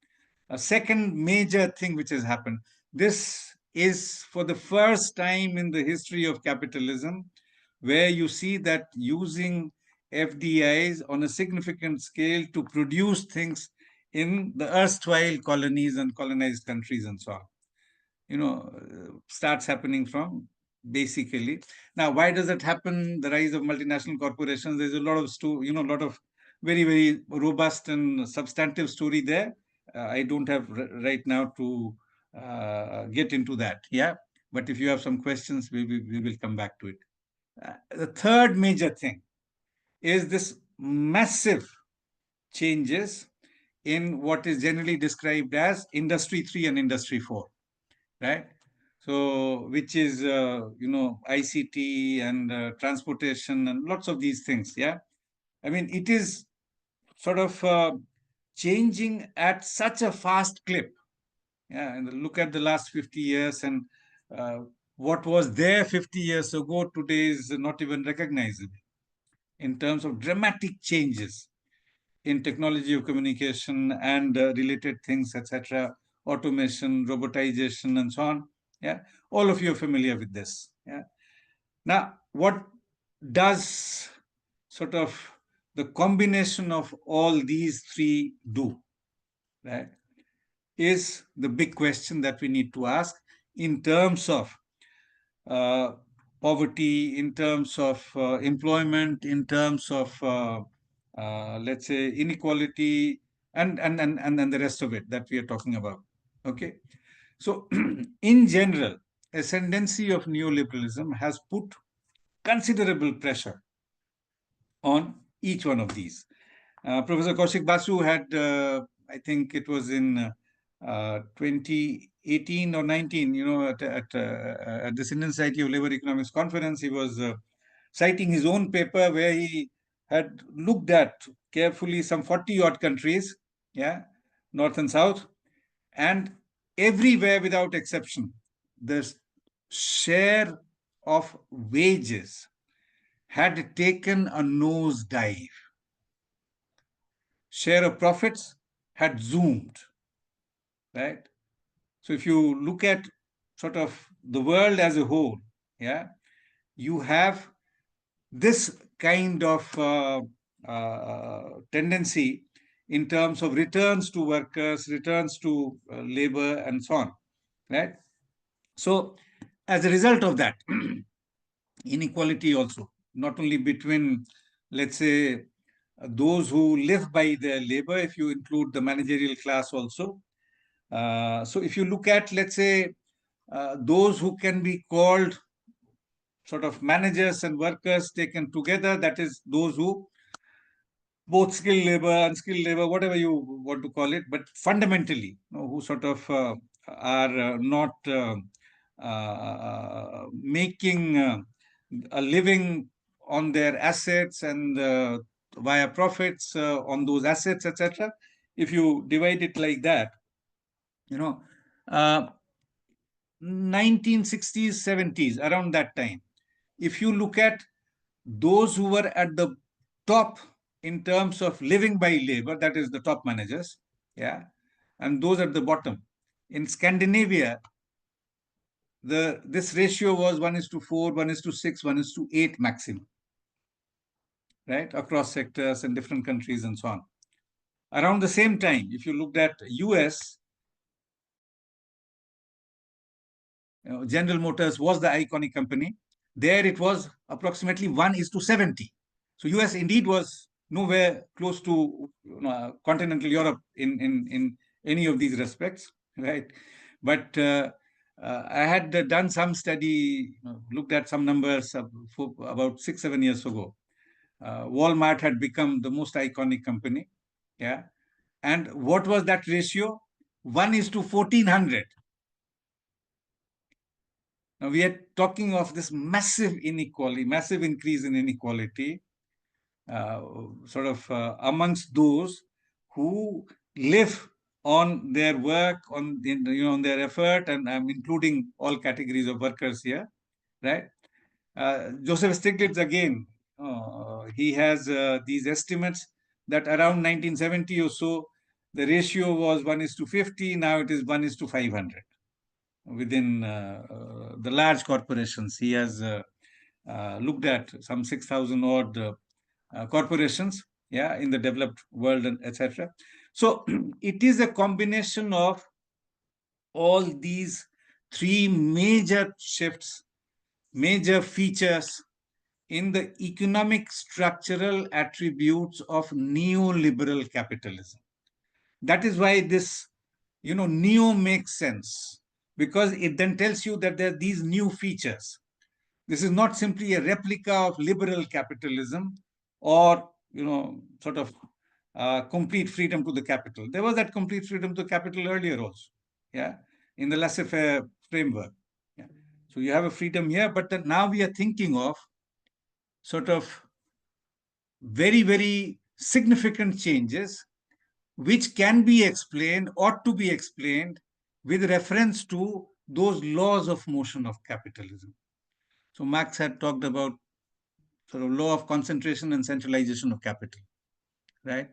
second major thing which has happened. This is for the first time in the history of capitalism where you see that using FDIs on a significant scale to produce things in the erstwhile colonies and colonized countries and so on, starts happening from basically. Now, why does that happen? The rise of multinational corporations. There's a lot of a lot of very, very robust and substantive story there. I don't have right now to get into that. Yeah, but if you have some questions, we will come back to it. The third major thing is this massive changes in what is generally described as Industry 3 and Industry 4, right? So, which is, ICT and transportation and lots of these things. Yeah. I mean, it is sort of changing at such a fast clip. Yeah. And look at the last 50 years, and uh, what was there 50 years ago today is not even recognizable in terms of dramatic changes in technology of communication and related things, etc., automation, robotization, and so on. Yeah, all of you are familiar with this. Yeah. Now, what does sort of the combination of all these three do? Right, is the big question that we need to ask in terms of uh, poverty, in terms of employment, in terms of let's say inequality, and the rest of it that we are talking about. Okay, so in general, ascendancy of neoliberalism has put considerable pressure on each one of these. Professor Kaushik Basu had, I think it was in 2018 or 19, at this Indian Society of Labor Economics conference, he was citing his own paper where he had looked at carefully some 40 odd countries, yeah, north and south, and everywhere without exception, the share of wages had taken a nosedive. Share of profits had zoomed, right? So if you look at sort of the world as a whole, yeah, you have this kind of tendency in terms of returns to workers, returns to labor, and so on, right? So as a result of that, inequality also, not only between, let's say, those who live by their labor, if you include the managerial class also. So if you look at, let's say, those who can be called sort of managers and workers taken together, that is those who both skilled labor, unskilled labor, whatever you want to call it, but fundamentally, who sort of are not making a living on their assets and via profits on those assets, etc. If you divide it like that, uh, 1960s, 70s, around that time, if you look at those who were at the top in terms of living by labor, that is the top managers, yeah, and those at the bottom. In Scandinavia, this ratio was 1:4, 1:6, 1:8 maximum, right, across sectors and different countries and so on. Around the same time, if you looked at US, General Motors was the iconic company. There it was approximately 1:70. So US indeed was nowhere close to continental Europe in any of these respects, right? But I had done some study, looked at some numbers about 6-7 years ago. Walmart had become the most iconic company, yeah. And what was that ratio? 1:1400. Now we are talking of this massive inequality, massive increase in inequality, sort of amongst those who live on their work, on on their effort, and I'm including all categories of workers here, right? Joseph Stiglitz again, he has these estimates that around 1970 or so, the ratio was 1:50. Now it is 1:500 within the large corporations. He has looked at some 6,000 odd corporations, yeah, in the developed world, and etc. So it is a combination of all these three major shifts, major features in the economic structural attributes of neoliberal capitalism. That is why this, neo makes sense, because it then tells you that there are these new features. This is not simply a replica of liberal capitalism or, sort of complete freedom to the capital. There was that complete freedom to capital earlier also, yeah, in the laissez-faire framework. Yeah. So you have a freedom here, but then now we are thinking of sort of very, very significant changes which can be explained, ought to be explained with reference to those laws of motion of capitalism. So Marx had talked about sort of law of concentration and centralization of capital, right?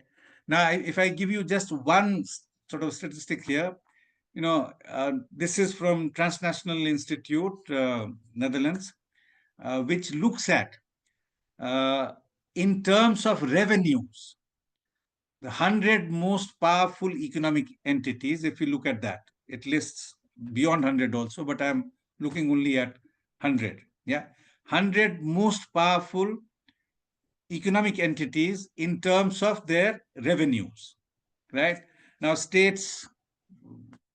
Now, if I give you just one sort of statistic here, this is from Transnational Institute, Netherlands, which looks at, in terms of revenues, the 100 most powerful economic entities. If you look at that, it lists beyond 100 also, but I'm looking only at 100. Yeah, 100 most powerful economic entities in terms of their revenues, right? Now, states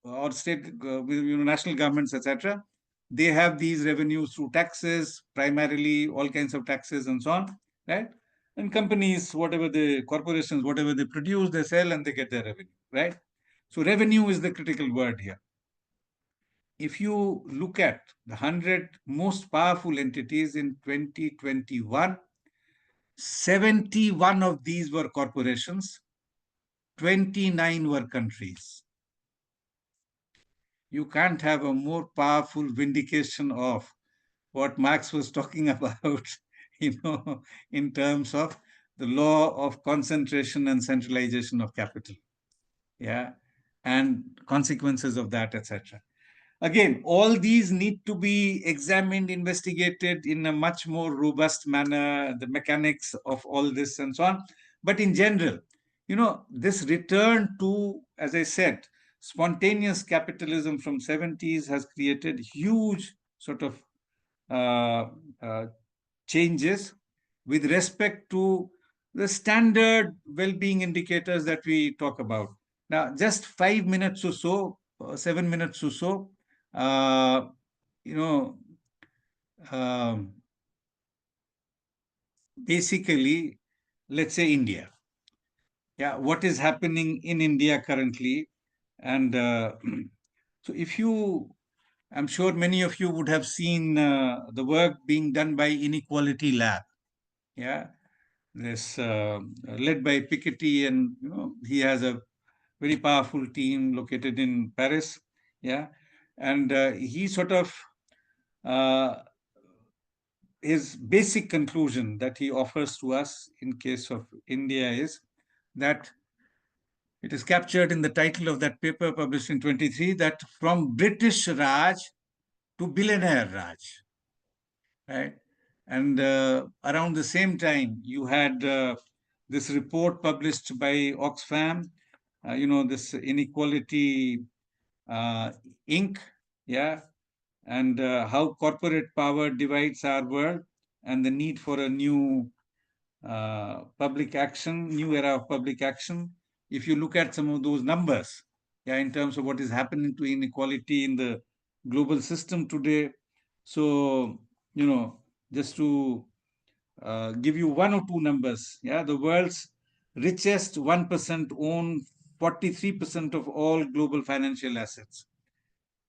or state, national governments, etc., they have these revenues through taxes, primarily all kinds of taxes and so on, right? And companies, whatever the corporations, whatever they produce, they sell and they get their revenue, right? So revenue is the critical word here. If you look at the 100 most powerful entities in 2021, 71 of these were corporations, 29 were countries. You can't have a more powerful vindication of what Marx was talking about, in terms of the law of concentration and centralization of capital, yeah, and consequences of that, etc. Again, all these need to be examined, investigated in a much more robust manner, the mechanics of all this and so on. But in general, this return to, as I said, spontaneous capitalism from 70s has created huge sort of uh, uh, changes with respect to the standard well-being indicators that we talk about. Now, just 5 minutes or so, 7 minutes or so, uh, you know, um, basically, let's say India. Yeah, what is happening in India currently? And so if you, I'm sure many of you would have seen the work being done by Inequality Lab. Yeah, this led by Piketty, and he has a very powerful team located in Paris. Yeah, and he sort of uh, his basic conclusion that he offers to us in case of India is that it is captured in the title of that paper published in 23, that from British Raj to billionaire Raj, right? And around the same time, you had this report published by Oxfam, this Inequality Inc., yeah, and how corporate power divides our world and the need for a new public action, new era of public action. If you look at some of those numbers, yeah, in terms of what is happening to inequality in the global system today. So, just to give you one or two numbers, yeah, the world's richest 1% own 43% of all global financial assets.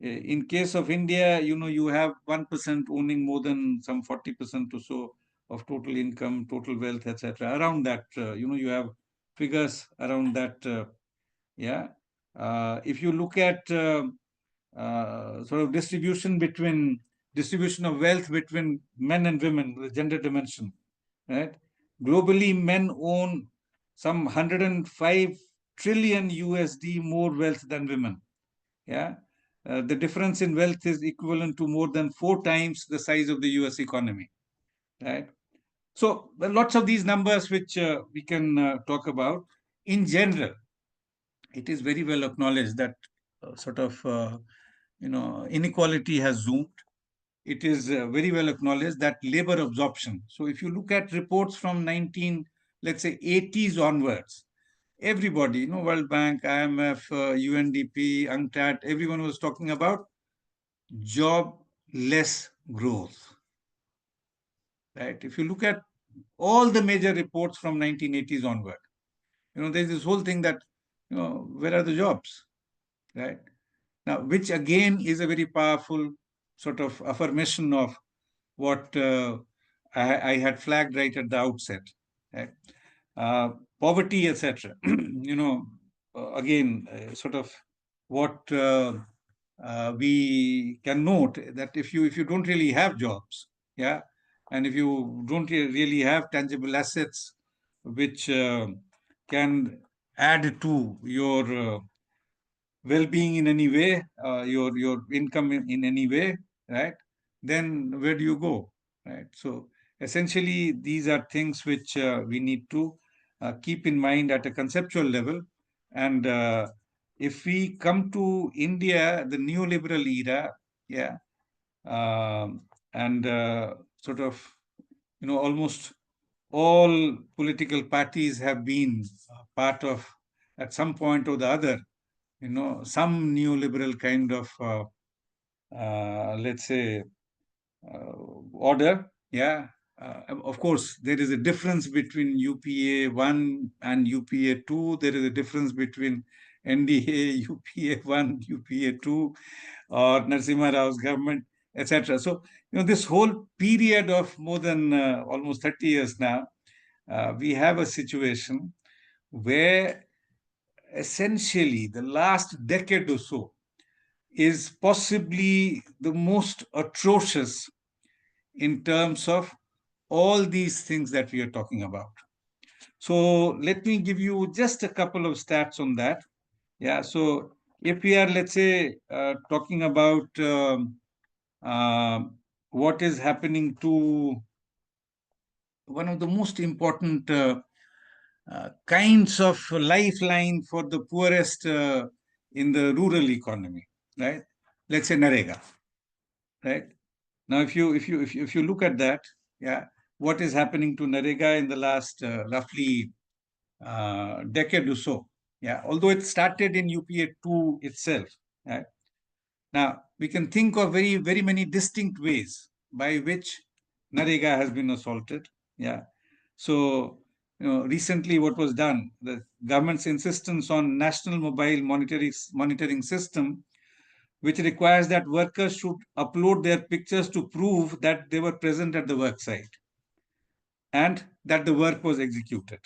In case of India, you have 1% owning more than some 40% or so of total income, total wealth, etc. Around that, you have figures around that. Yeah. If you look at sort of distribution of wealth between men and women, the gender dimension, right? Globally, men own some 105 trillion USD more wealth than women. Yeah. The difference in wealth is equivalent to more than 4 times the size of the US economy, right? So there are lots of these numbers which we can talk about. In general, it is very well acknowledged that inequality has zoomed. It is very well acknowledged that labor absorption. So if you look at reports from let's say 80s onwards, everybody, World Bank, IMF, UNDP, UNCTAD, everyone was talking about jobless growth, right? If you look at all the major reports from 1980s onward, there's this whole thing that, where are the jobs, right? Now, which again is a very powerful sort of affirmation of what I had flagged right at the outset. Right? Poverty, etc. Again, sort of what we can note that if you don't really have jobs, yeah, and if you don't really have tangible assets which can add to your well-being in any way, your income in any way, right? Then where do you go, right? So essentially, these are things which we need to keep in mind at a conceptual level. And if we come to India, the neoliberal era, yeah, and sort of, almost all political parties have been part of, at some point or the other, some neoliberal kind of, let's say, order. Yeah. Of course, there is a difference between UPA 1 and UPA 2. There is a difference between NDA, UPA 1, UPA 2, or Narasimha Rao's government, etc. So, this whole period of more than almost 30 years now, we have a situation where essentially the last decade or so is possibly the most atrocious in terms of all these things that we are talking about. So let me give you just a couple of stats on that. Yeah, so if we are, let's say, talking about uh, what is happening to one of the most important kinds of lifeline for the poorest in the rural economy, right? Let's say Narega, right? Now, if you look at that, yeah, what is happening to Narega in the last roughly decade or so? Yeah, although it started in UPA 2 itself. Right? Now, we can think of very many distinct ways by which Narega has been assaulted. Yeah. So, recently what was done, the government's insistence on national mobile monitoring system, which requires that workers should upload their pictures to prove that they were present at the work site and that the work was executed,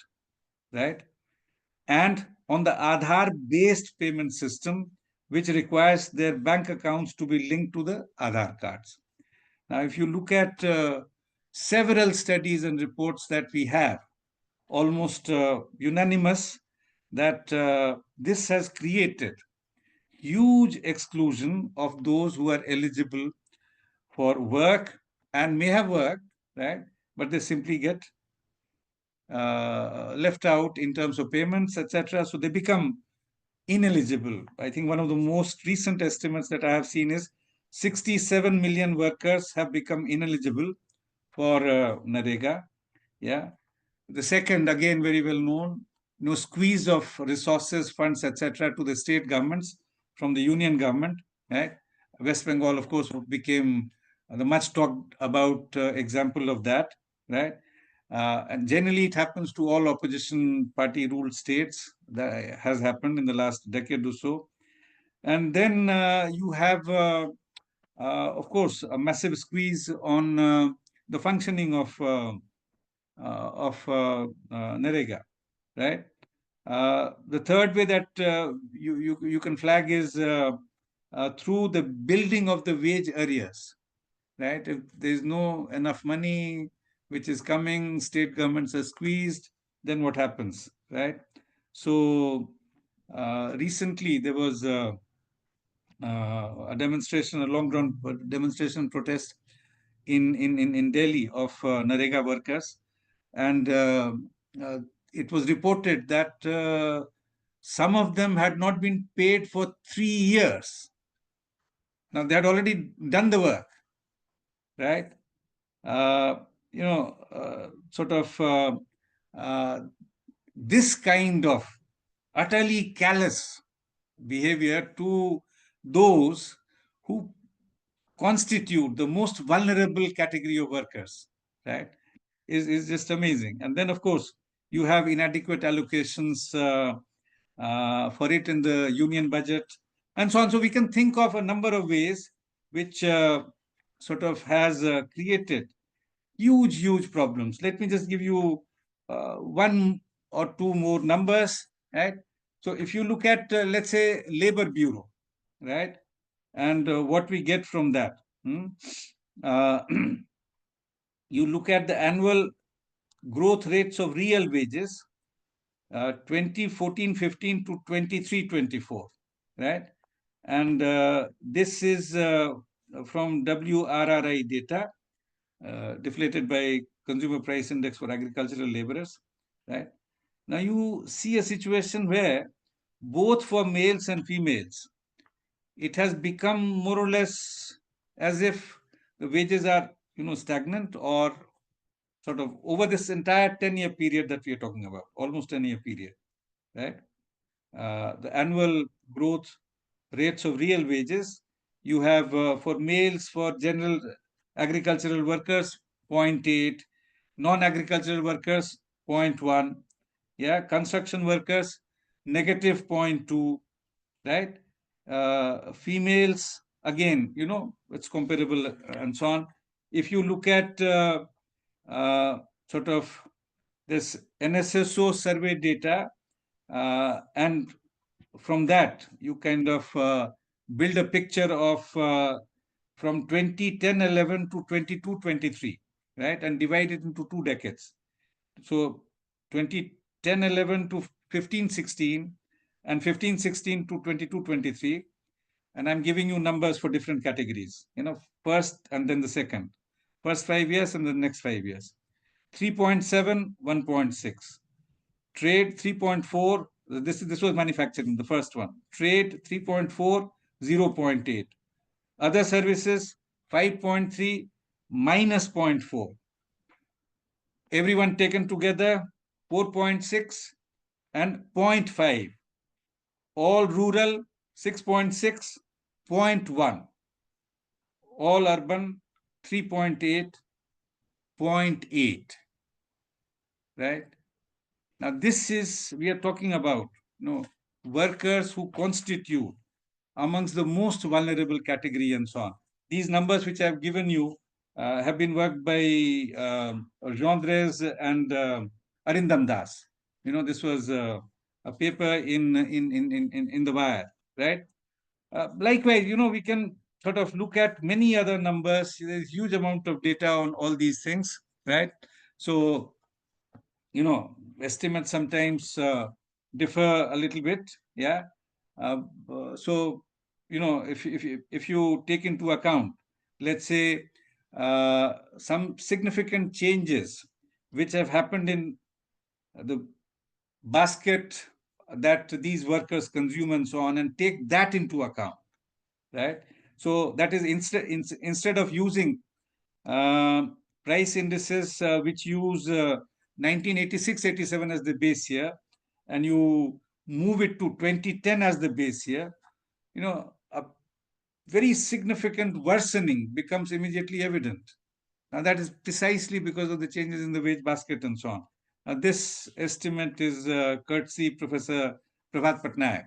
right? And on the Aadhaar based payment system, which requires their bank accounts to be linked to the Aadhaar cards. Now, if you look at several studies and reports that we have, almost unanimous that this has created huge exclusion of those who are eligible for work and may have worked, right? But they simply get left out in terms of payments, etc. So they become ineligible. I think one of the most recent estimates that I have seen is 67 million workers have become ineligible for Narega. Yeah. The second, again, very well known, squeeze of resources, funds, etc., to the state governments from the union government. Right? West Bengal, of course, became the much talked about example of that. Right? And generally, it happens to all opposition party ruled states. That has happened in the last decade or so. And then you have, of course, a massive squeeze on the functioning of Narega, right? The third way that you can flag is through the building of the wage areas, right? If there is no enough money which is coming, state governments are squeezed, then what happens, right? So recently there was a demonstration, a long-run demonstration protest in Delhi of Narega workers, and uh, it was reported that some of them had not been paid for 3 years. Now they had already done the work, right? Sort of this kind of utterly callous behavior to those who constitute the most vulnerable category of workers, right, is just amazing. And then, of course, you have inadequate allocations for it in the union budget, and so on. So we can think of a number of ways which sort of has created huge problems. Let me just give you one or two more numbers, right? So if you look at, let's say, Labor Bureau, right, and what we get from that, uh, you look at the annual growth rates of real wages, 2014-15 to 23-24, right? And this is from WRRI data, deflated by Consumer Price Index for agricultural laborers, right? Now you see a situation where both for males and females, it has become more or less as if the wages are, stagnant, or sort of over this entire 10-year period that we are talking about, almost 10-year period, right? The annual growth rates of real wages, you have for males, for general agricultural workers, 0.8, non-agricultural workers, 0.1, yeah, construction workers, negative 0.2, right? Females, again, it's comparable and so on. If you look at sort of this NSSO survey data, and from that you kind of build a picture of from 2010-11 to 22-23, right, and divide it into 2 decades. So 2010-11 to 15-16 and 15-16 to 22-23, and I'm giving you numbers for different categories, first and then the second, first 5 years and the next 5 years. 3.7, 1.6. Trade 3.4. This was manufacturing, the first one. Trade 3.4, 0.8. Other services 5.3, minus 0.4. Everyone taken together 4.6 and 0.5. All rural 6.6, 0.1. All urban 3.8, 0.8. Right? Now, this is, we are talking about, workers who constitute amongst the most vulnerable category and so on. These numbers which I have given you have been worked by Gendres and Arindam Das. This was a paper in the Wire, right? Likewise, we can sort of look at many other numbers. There's huge amount of data on all these things, right? So, estimates sometimes differ a little bit, yeah. So, if you take into account, let's say, some significant changes which have happened in the basket that these workers consume and so on, and take that into account, right? So that is instead of using uh, price indices which use 1986-87 as the base year, and you move it to 2010 as the base year, a very significant worsening becomes immediately evident. Now, that is precisely because of the changes in the wage basket and so on. This estimate is courtesy Professor Pravat Patnaik.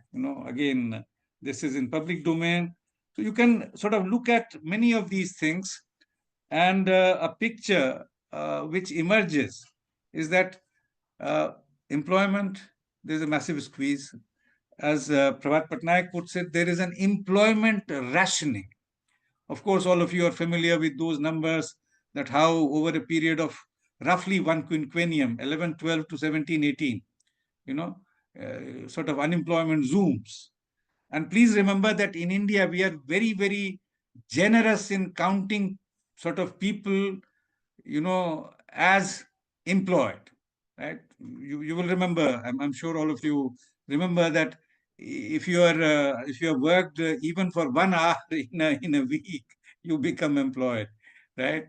Again, this is in public domain. So you can sort of look at many of these things, and a picture which emerges is that employment, there's a massive squeeze. As Pravat Patnaik puts it, there is an employment rationing. Of course, all of you are familiar with those numbers, that how over a period of roughly one quinquennium, 11-12 to 17-18, sort of unemployment zooms. And please remember that in India, we are very generous in counting sort of people, as employed, right? You will remember, I'm sure all of you remember that if you have worked even for 1 hour in a week, you become employed, right?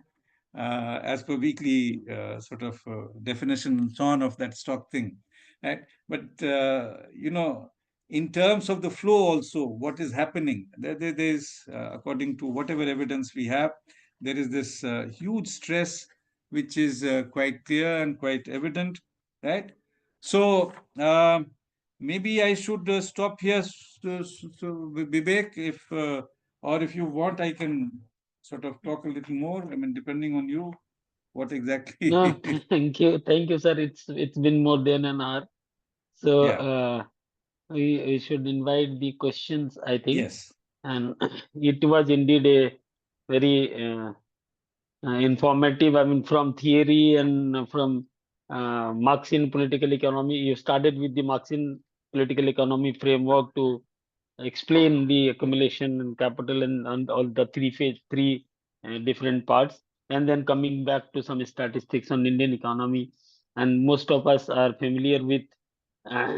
As per weekly sort of definition and so on of that stock thing, right? But in terms of the flow also, what is happening, there's according to whatever evidence we have, there is this huge stress which is quite clear and quite evident, right? So maybe I should stop here, so Vivek, if or if you want, I can sort of talk a little more? I mean, depending on you, what exactly? No, thank you, sir. It's been more than an hour, so Yeah. we should invite the questions, I think, Yes. and it was indeed a very informative. I mean, from theory and from Marxian political economy. You started with the Marxian political economy framework to explain the accumulation and capital and all the three different parts, and then coming back to some statistics on Indian economy. And most of us are familiar with uh,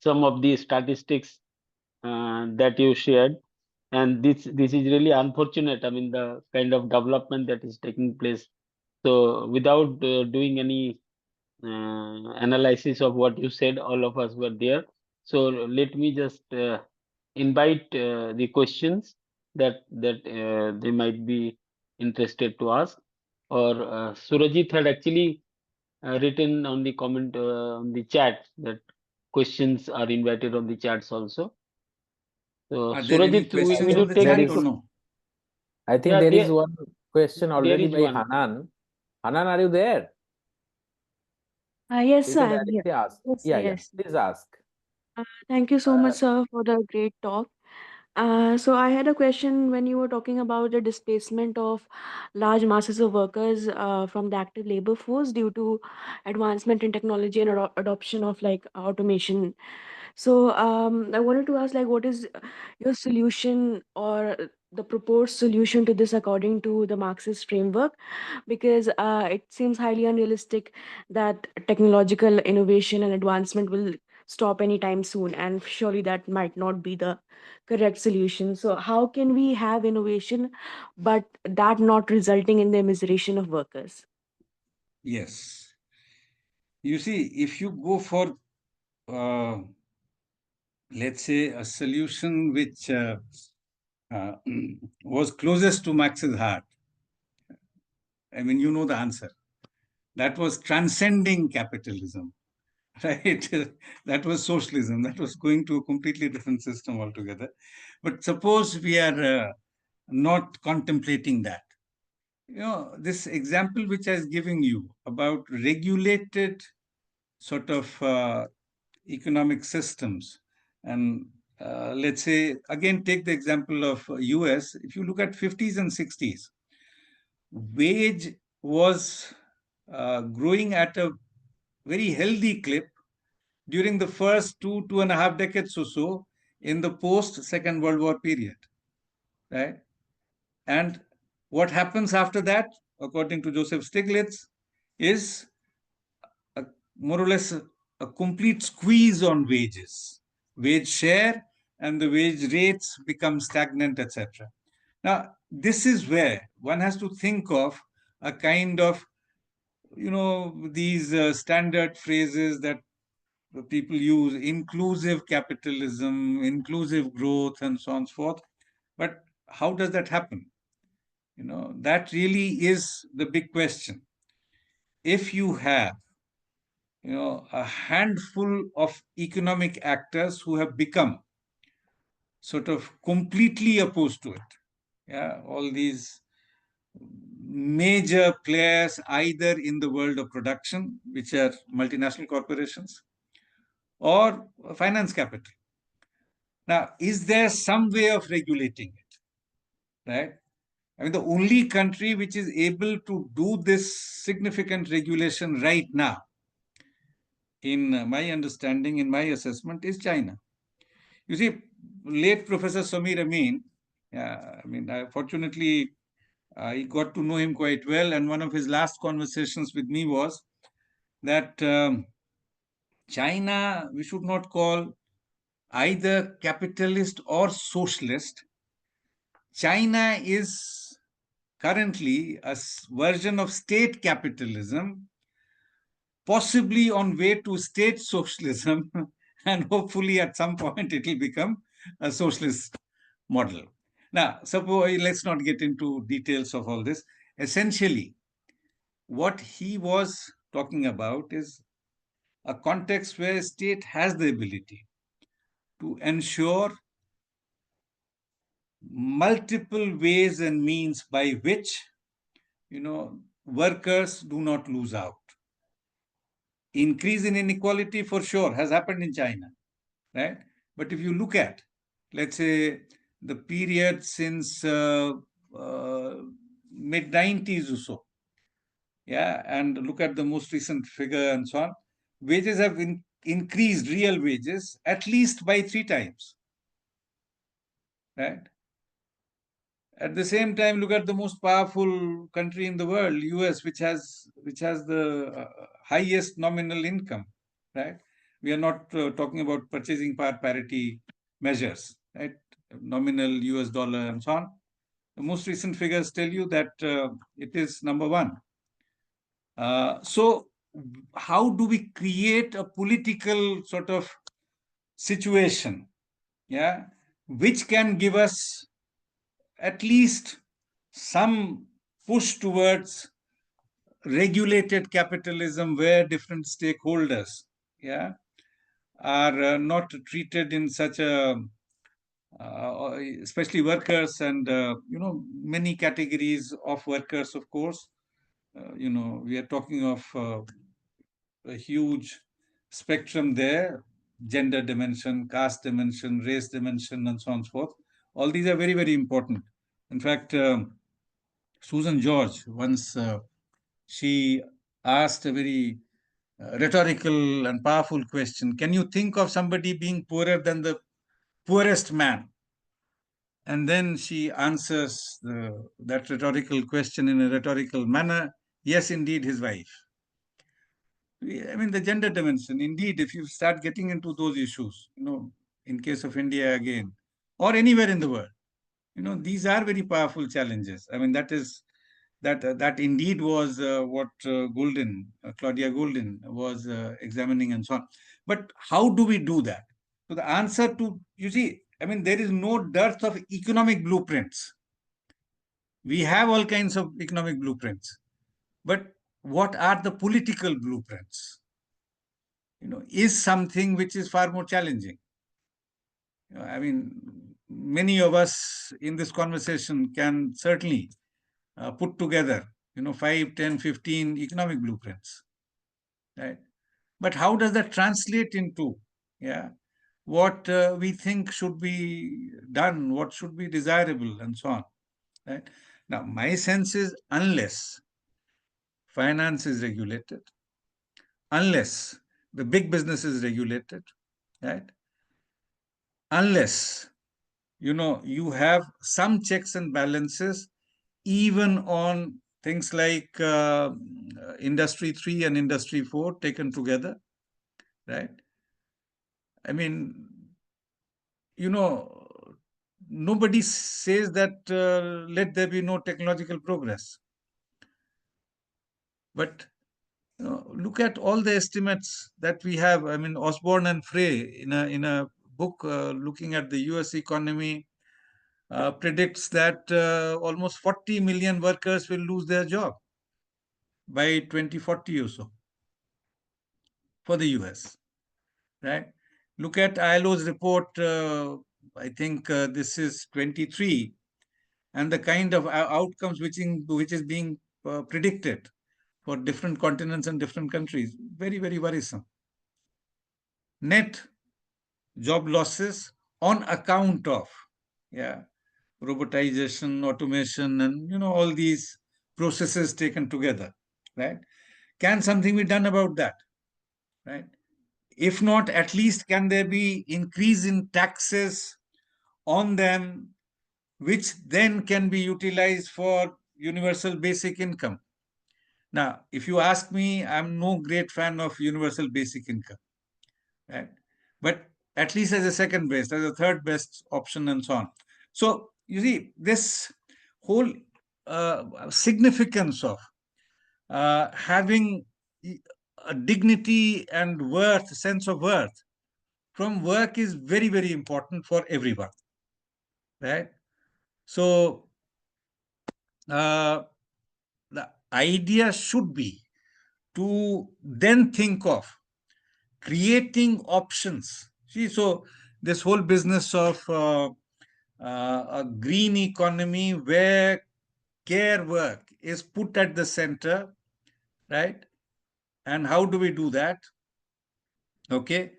some of the statistics that you shared. And this is really unfortunate. I mean, the kind of development that is taking place. So without doing any analysis of what you said, all of us were there. So let me just invite the questions that they might be interested to ask. Or Surajit had actually written on the comment on the chat that questions are invited on the chats also. So Are there any Surajit, I questions will on you think the take there the chat or is. no? I think yeah, there is one question there already is by one. Hanan. Hanan, are you there? Yes, You sir, can I'm here. directly ask. Yes, Yeah, yeah. yes. Please ask. Thank you so much, Uh, sir, for the great talk. So I had a question when you were talking about the displacement of large masses of workers from the active labor force due to advancement in technology and adoption of like automation. So I wanted to ask, like, what is your solution or the proposed solution to this according to the Marxist framework? Because it seems highly unrealistic that technological innovation and advancement will stop anytime soon, and surely that might not be the correct solution. So how can we have innovation, but that not resulting in the immiseration of workers? Yes. You see, if you go for, uh, let's say, a solution which uh, was closest to Marx's heart, I mean, you know the answer. That was transcending capitalism, right? That was socialism. That was going to a completely different system altogether. But suppose we are not contemplating that. You know, this example which I was giving you about regulated sort of economic systems, and let's say again take the example of US. If you look at 50s and 60s, wage was growing at a very healthy clip during the first 2.5 decades or so in the post Second World War period, right? And what happens after that, according to Joseph Stiglitz, is a, more or less a complete squeeze on wages, wage share, and the wage rates become stagnant, etc. Now, this is where one has to think of a kind of, these standard phrases that people use: inclusive capitalism, inclusive growth, and so on and so forth. But how does that happen? That really is the big question. If you have, a handful of economic actors who have become sort of completely opposed to it, yeah, all these major players either in the world of production, which are multinational corporations, or finance capital. Now, is there some way of regulating it, right? I mean, the only country which is able to do this significant regulation right now, in my understanding, in my assessment, is China. You see, late Professor Samir Amin, I mean, fortunately, I got to know him quite well, and one of his last conversations with me was that China, we should not call either capitalist or socialist. China is currently a version of state capitalism, possibly on way to state socialism, and hopefully at some point it will become a socialist model. Now, suppose let's not get into details of all this. Essentially, what he was talking about is a context where state has the ability to ensure multiple ways and means by which, workers do not lose out. Increase in inequality for sure has happened in China, right? But if you look at, let's say, the period since mid 90s or so, yeah, and look at the most recent figure and so on, wages have increased, real wages, at least by 3 times, right? At the same time, look at the most powerful country in the world, US, which has the highest nominal income, right? We are not talking about purchasing power parity measures, right? Nominal US dollar and so on. The most recent figures tell you that it is number one. So how do we create a political sort of situation, yeah, which can give us at least some push towards regulated capitalism where different stakeholders, yeah, are not treated in such a especially workers and many categories of workers, of course. We are talking of a huge spectrum there: gender dimension, caste dimension, race dimension, and so on and so forth. All these are very, very important. In fact, Susan George once she asked a very rhetorical and powerful question: can you think of somebody being poorer than the poorest man? And then she answers that rhetorical question in a rhetorical manner: yes, indeed, his wife. I mean, the gender dimension, indeed, if you start getting into those issues, in case of India again, or anywhere in the world, these are very powerful challenges. I mean, that indeed was what Claudia Golden was examining and so on. But how do we do that? So the answer to, you see, I mean, there is no dearth of economic blueprints. We have all kinds of economic blueprints. But what are the political blueprints? Is something which is far more challenging. I mean, many of us in this conversation can certainly put together, 5, 10, 15 economic blueprints, right? But how does that translate into, what we think should be done, what should be desirable, and so on, right? Now, my sense is unless finance is regulated, unless the big business is regulated, right? Unless, you have some checks and balances, even on things like Industry 3 and Industry 4 taken together, right? I mean, nobody says that let there be no technological progress. But look at all the estimates that we have. I mean, Osborne and Frey in a book looking at the US economy predicts that almost 40 million workers will lose their job by 2040 or so for the US, right? Look at ILO's report, I think this is 23, and the kind of outcomes which is being predicted for different continents and different countries. Very, very worrisome. Net job losses on account of, robotization, automation, and, all these processes taken together, right? Can something be done about that, right? If not, at least can there be increase in taxes on them, which then can be utilized for universal basic income? Now, if you ask me, I'm no great fan of universal basic income, right? But at least as a second best, as a third best option, and so on. So you see, this whole significance of having a dignity and worth, sense of worth from work is very, very important for everyone, right? So the idea should be to then think of creating options. See, so this whole business of a green economy where care work is put at the center, right? And how do we do that? Okay,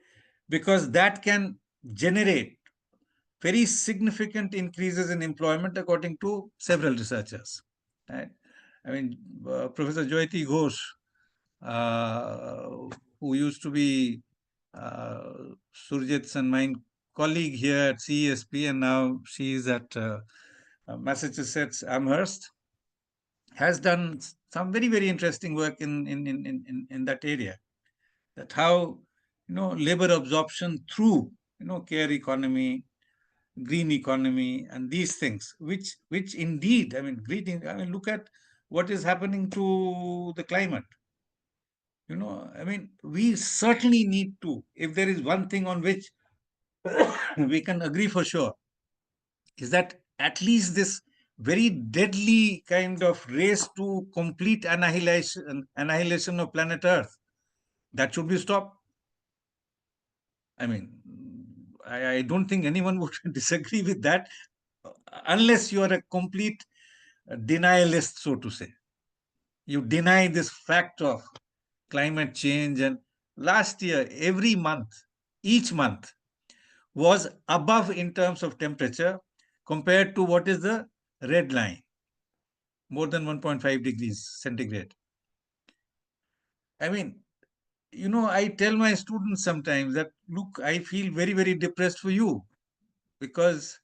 because that can generate very significant increases in employment according to several researchers, right? I mean, Professor Jyoti Ghosh, who used to be Surjit's and my colleague here at CESP, and now she is at Massachusetts Amherst, has done some very, very interesting work in that area. That how, labor absorption through, care economy, green economy, and these things, which indeed, I mean, look at what is happening to the climate. I mean, we certainly need to, if there is one thing on which we can agree for sure, is that at least this very deadly kind of race to complete annihilation of planet Earth, that should be stopped. I mean, I don't think anyone would disagree with that, unless you are a complete denialist, so to say. You deny this fact of climate change. And last year, every month, each month was above in terms of temperature compared to what is the red line, more than 1.5 degrees centigrade. I mean, I tell my students sometimes that, look, I feel very, very depressed for you because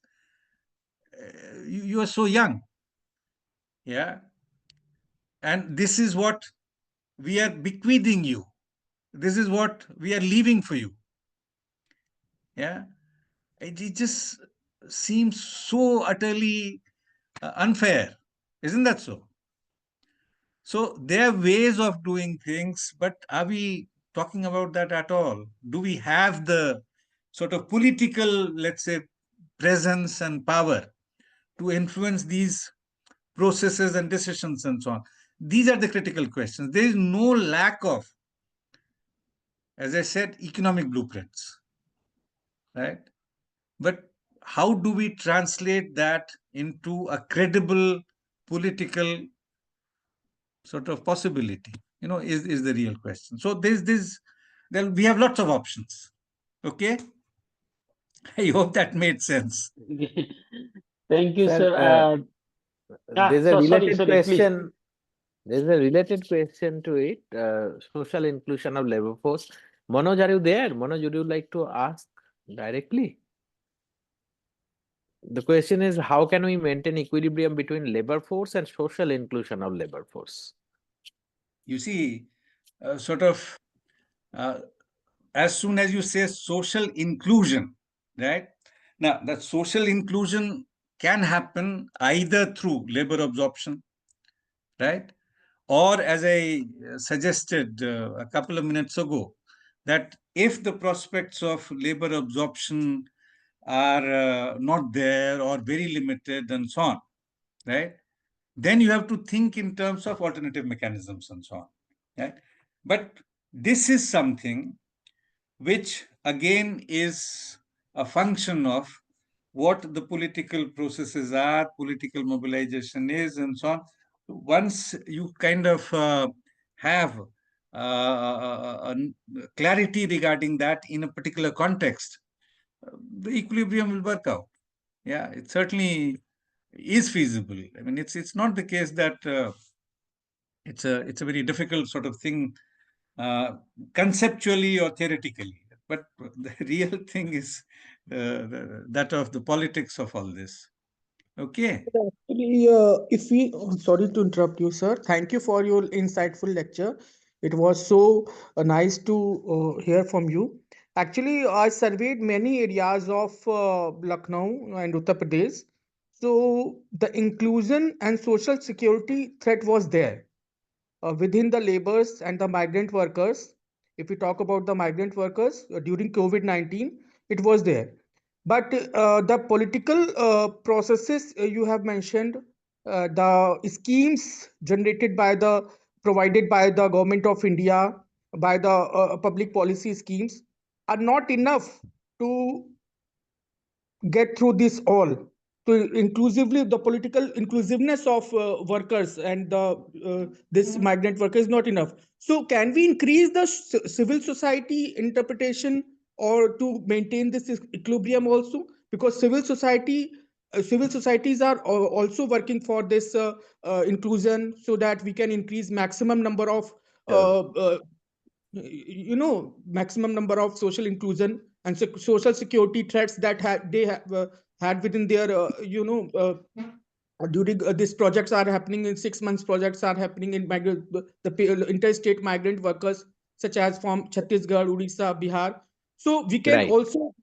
you are so young. Yeah. And this is what we are bequeathing you. This is what we are leaving for you. Yeah. It just seems so utterly unfair. Isn't that so? So there are ways of doing things, but are we talking about that at all? Do we have the sort of political, let's say, presence and power to influence these processes and decisions and so on? These are the critical questions. There is no lack of, as I said, economic blueprints, right? But how do we translate that into a credible political sort of possibility, is the real question. So we have lots of options. Okay. I hope that made sense. Thank you, Sir, sir. there's a So sorry, related sorry, please. question. There's a related question to it. Social inclusion of labor force. Manoj, are you there? Manoj, would you like to ask directly? The question is, how can we maintain equilibrium between labor force and social inclusion of labor force? You see, sort of, as soon as you say social inclusion, right? Now, that social inclusion can happen either through labor absorption, right? Or as I suggested a couple of minutes ago, that if the prospects of labor absorption are not there or very limited and so on, right? Then you have to think in terms of alternative mechanisms and so on, right? But this is something which again is a function of what the political processes are, political mobilization is, and so on. Once you kind of have clarity regarding that in a particular context, the equilibrium will work out. Yeah, it certainly is feasible. I mean, it's not the case that it's a very difficult sort of thing conceptually or theoretically, but the real thing is that of the politics of all this. Okay. Actually, if we, sorry to interrupt you, sir. Thank you for your insightful lecture. It was so nice to hear from you. Actually, I surveyed many areas of Lucknow and Uttar Pradesh. So the inclusion and social security threat was there within the laborers and the migrant workers. If we talk about the migrant workers during COVID-19, it was there. But the political processes you have mentioned, the schemes generated by the provided by the government of India, by the public policy schemes, are not enough to get through this all. to inclusively the political inclusiveness of workers and the this migrant worker is not enough. So can we increase the civil society interpretation or to maintain this equilibrium also, because civil societies are also working for this inclusion, so that we can increase maximum number of Sure. maximum number of social inclusion and social security threats that they have had within their during these projects are happening in 6 months, projects are happening in interstate migrant workers such as from Chhattisgarh, Odisha, Bihar. So we can Right. also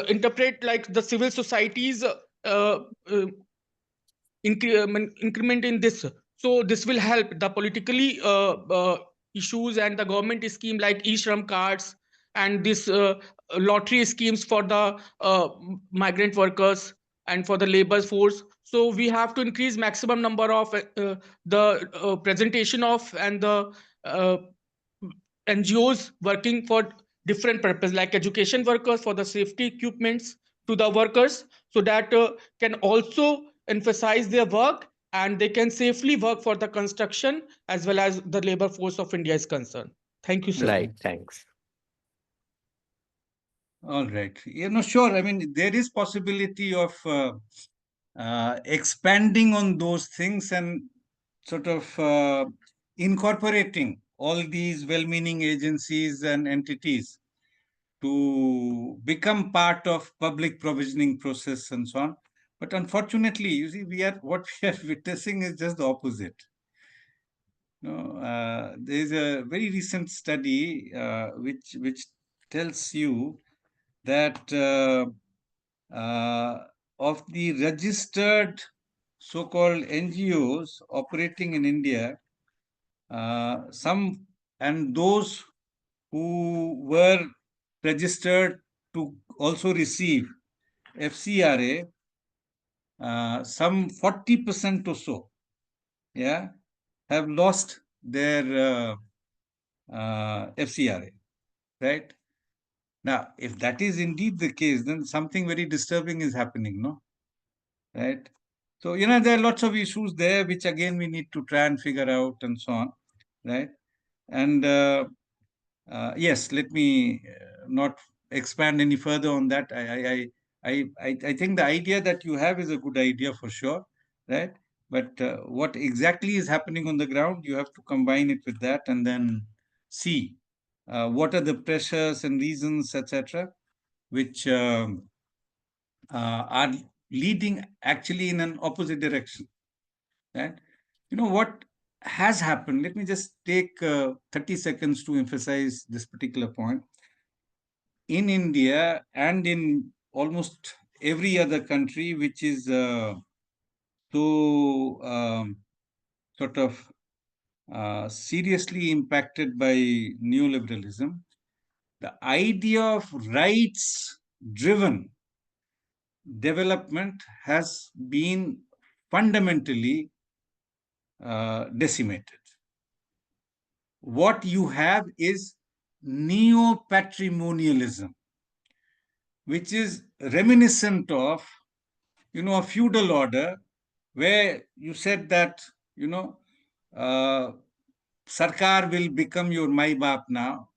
interpret like the civil societies uh, uh, increment in this. So this will help the politically issues and the government scheme like e-shram cards and this lottery schemes for the migrant workers and for the labor force. So we have to increase maximum number of the presentation of and the uh, NGOs working for different purpose like education workers for the safety equipments to the workers, so that can also emphasize their work and they can safely work for the construction as well as the labor force of India is concerned. Thank you, sir. Right. Thanks. All right. Sure. I mean, there is possibility of expanding on those things and sort of incorporating all these well-meaning agencies and entities to become part of public provisioning process and so on. But unfortunately, you see, what we are witnessing is just the opposite. There is a very recent study which tells you that of the registered so-called NGOs operating in India, some and those who were registered to also receive FCRA, some 40% or so, yeah, have lost their FCRA, right? Now, if that is indeed the case, then something very disturbing is happening, no? Right? So, there are lots of issues there, which again we need to try and figure out and so on, right? And yes, let me not expand any further on that. I think the idea that you have is a good idea for sure, right? But what exactly is happening on the ground, you have to combine it with that and then see what are the pressures and reasons, etc., which are leading actually in an opposite direction, right? What has happened, let me just take 30 seconds to emphasize this particular point. In India and in almost every other country which is so sort of seriously impacted by neoliberalism, the idea of rights driven development has been fundamentally decimated. What you have is neo-patrimonialism, which is reminiscent of, a feudal order where you said that, uh, Sarkar will become your Mai Baap now,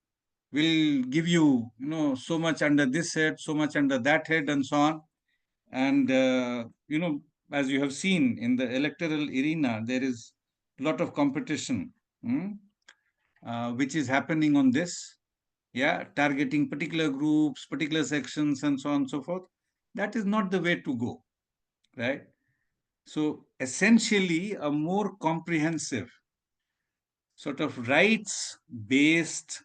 will give you, so much under this head, so much under that head, and so on. And, as you have seen in the electoral arena, there is a lot of competition, which is happening on this, targeting particular groups, particular sections, and so on and so forth. That is not the way to go, right? So essentially, a more comprehensive sort of rights-based,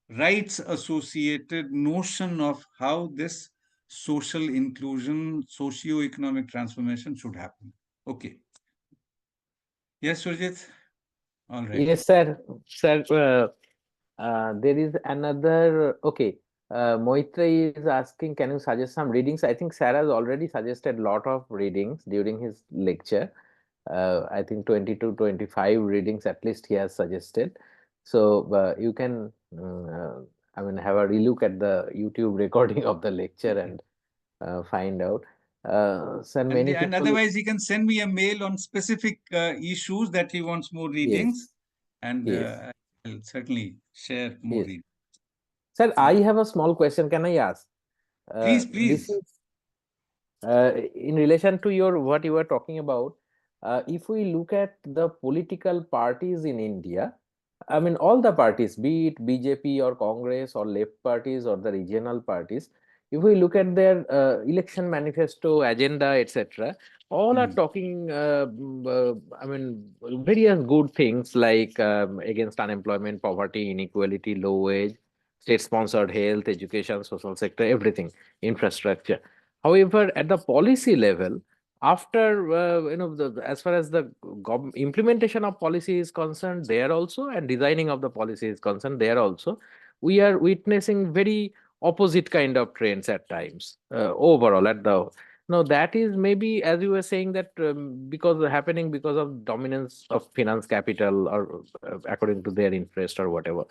rights-associated notion of how this social inclusion, socio-economic transformation should happen. Okay. Yes, Surjit? All right. Yes, sir. Sir, there is another. Okay. Moitre is asking, can you suggest some readings? I think Sarah has already suggested a lot of readings during his lecture. I think 20 to 25 readings at least he has suggested. So you can, have a relook at the YouTube recording of the lecture and find out. Sir, many And people. otherwise, he can send me a mail on specific issues that he wants more readings, Yes, and yes, I'll certainly share more yes. readings. Sir, I have a small question. Can I ask? Please, This please. is in relation to your what you were talking about. If we look at the political parties in India, I mean all the parties, be it BJP or Congress or left parties or the regional parties, if we look at their election manifesto, agenda, etc., all are Mhm. talking, I mean, various good things like against unemployment, poverty, inequality, low wage, state-sponsored health, education, social sector, everything, infrastructure. However, at the policy level, after as far as the implementation of policy is concerned, there also, and designing of the policy is concerned, there also, we are witnessing very opposite kind of trends at times. Overall, at the now that is maybe as you were saying that because happening because of dominance of finance capital or according to their interest or whatever.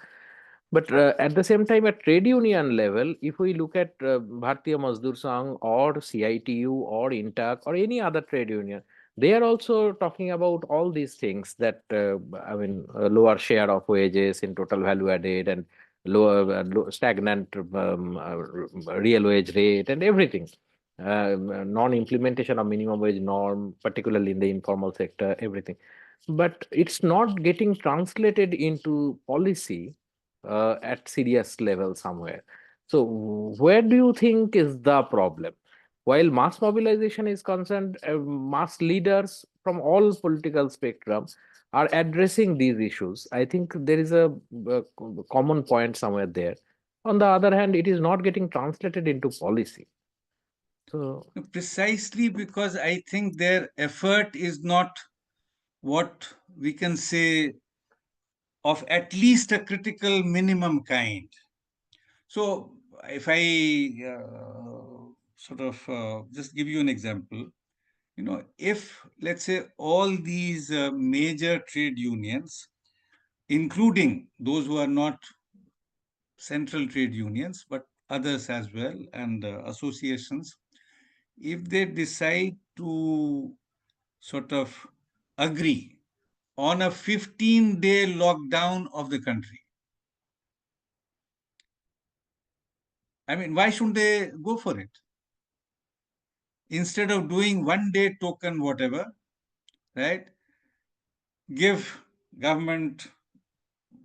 But at the same time, at trade union level, if we look at Bharatiya Mazdoor Sangh or CITU or INTAC or any other trade union, they are also talking about all these things that, lower share of wages in total value added and lower stagnant real wage rate and everything. Non-implementation of minimum wage norm, particularly in the informal sector, everything. But it's not getting translated into policy at serious level somewhere. So where do you think is the problem? While mass mobilization is concerned, mass leaders from all political spectrum are addressing these issues. I think there is a common point somewhere there. On the other hand, it is not getting translated into policy. So Precisely because I think their effort is not what we can say of at least a critical minimum kind. So, if I sort of just give you an example, if let's say all these major trade unions, including those who are not central trade unions, but others as well, and associations, if they decide to sort of agree on a 15-day lockdown of the country, I mean, why shouldn't they go for it? Instead of doing 1 day token, whatever, right? Give government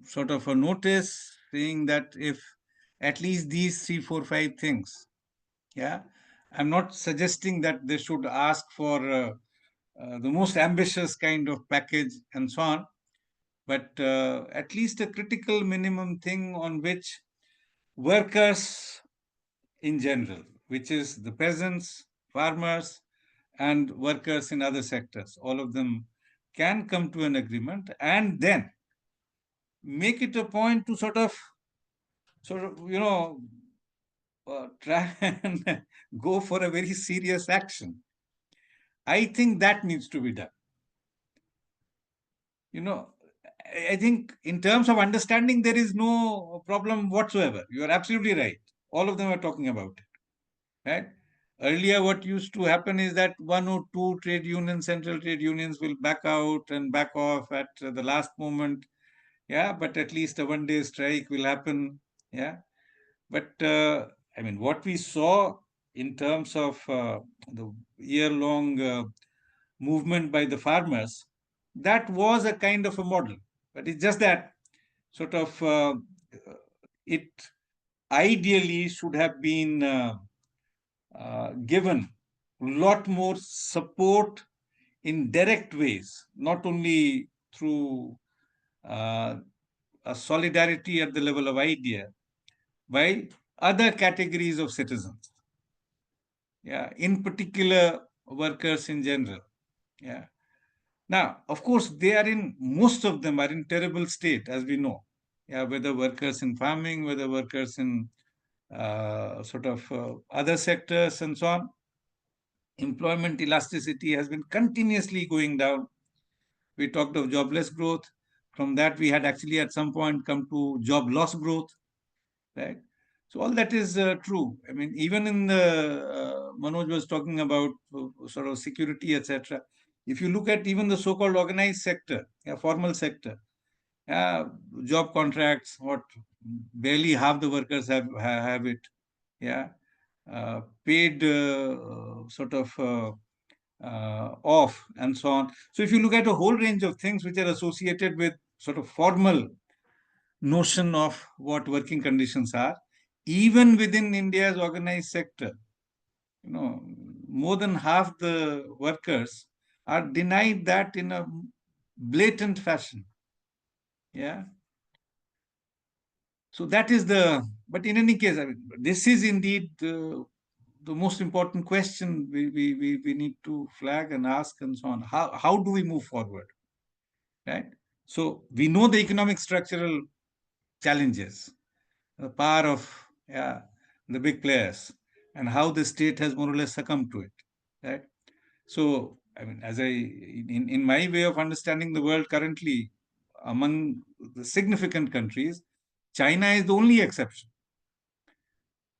sort of a notice saying that if at least these three, four, five things, yeah, I'm not suggesting that they should ask for the most ambitious kind of package and so on, but at least a critical minimum thing on which workers in general, which is the peasants, farmers, and workers in other sectors, all of them can come to an agreement, and then make it a point to try and go for a very serious action. I think that needs to be done. You know, I think in terms of understanding, there is no problem whatsoever. You are absolutely right. All of them are talking about it, right? Earlier, what used to happen is that one or two trade unions, central trade unions, will back out and back off at the last moment. Yeah, but at least a 1 day strike will happen. Yeah, but I mean, what we saw in terms of the year-long movement by the farmers, that was a kind of a model. But it's just that sort of it ideally should have been given a lot more support in direct ways, not only through uh, a solidarity at the level of idea, by other categories of citizens. Yeah, in particular, workers in general. Yeah. Now, of course, they are in, most of them are in terrible state, as we know. Yeah, whether workers in farming, whether workers in other sectors and so on. Employment elasticity has been continuously going down. We talked of jobless growth. From that, we had actually at some point come to job loss growth, right? So all that is true. I mean, even in the Manoj was talking about sort of security, etc. If you look at even the so-called organized sector, formal sector, job contracts, what barely half the workers have it, paid sort of off and so on. So if you look at a whole range of things which are associated with sort of formal notion of what working conditions are, even within India's organized sector, more than half the workers are denied that in a blatant fashion. So that is but in any case, I mean, this is indeed the most important question we need to flag and ask and so on. How do we move forward? Right? So we know the economic structural challenges, the power of the big players, and how the state has more or less succumbed to it. Right? So, I mean, in my way of understanding the world currently, among the significant countries, China is the only exception,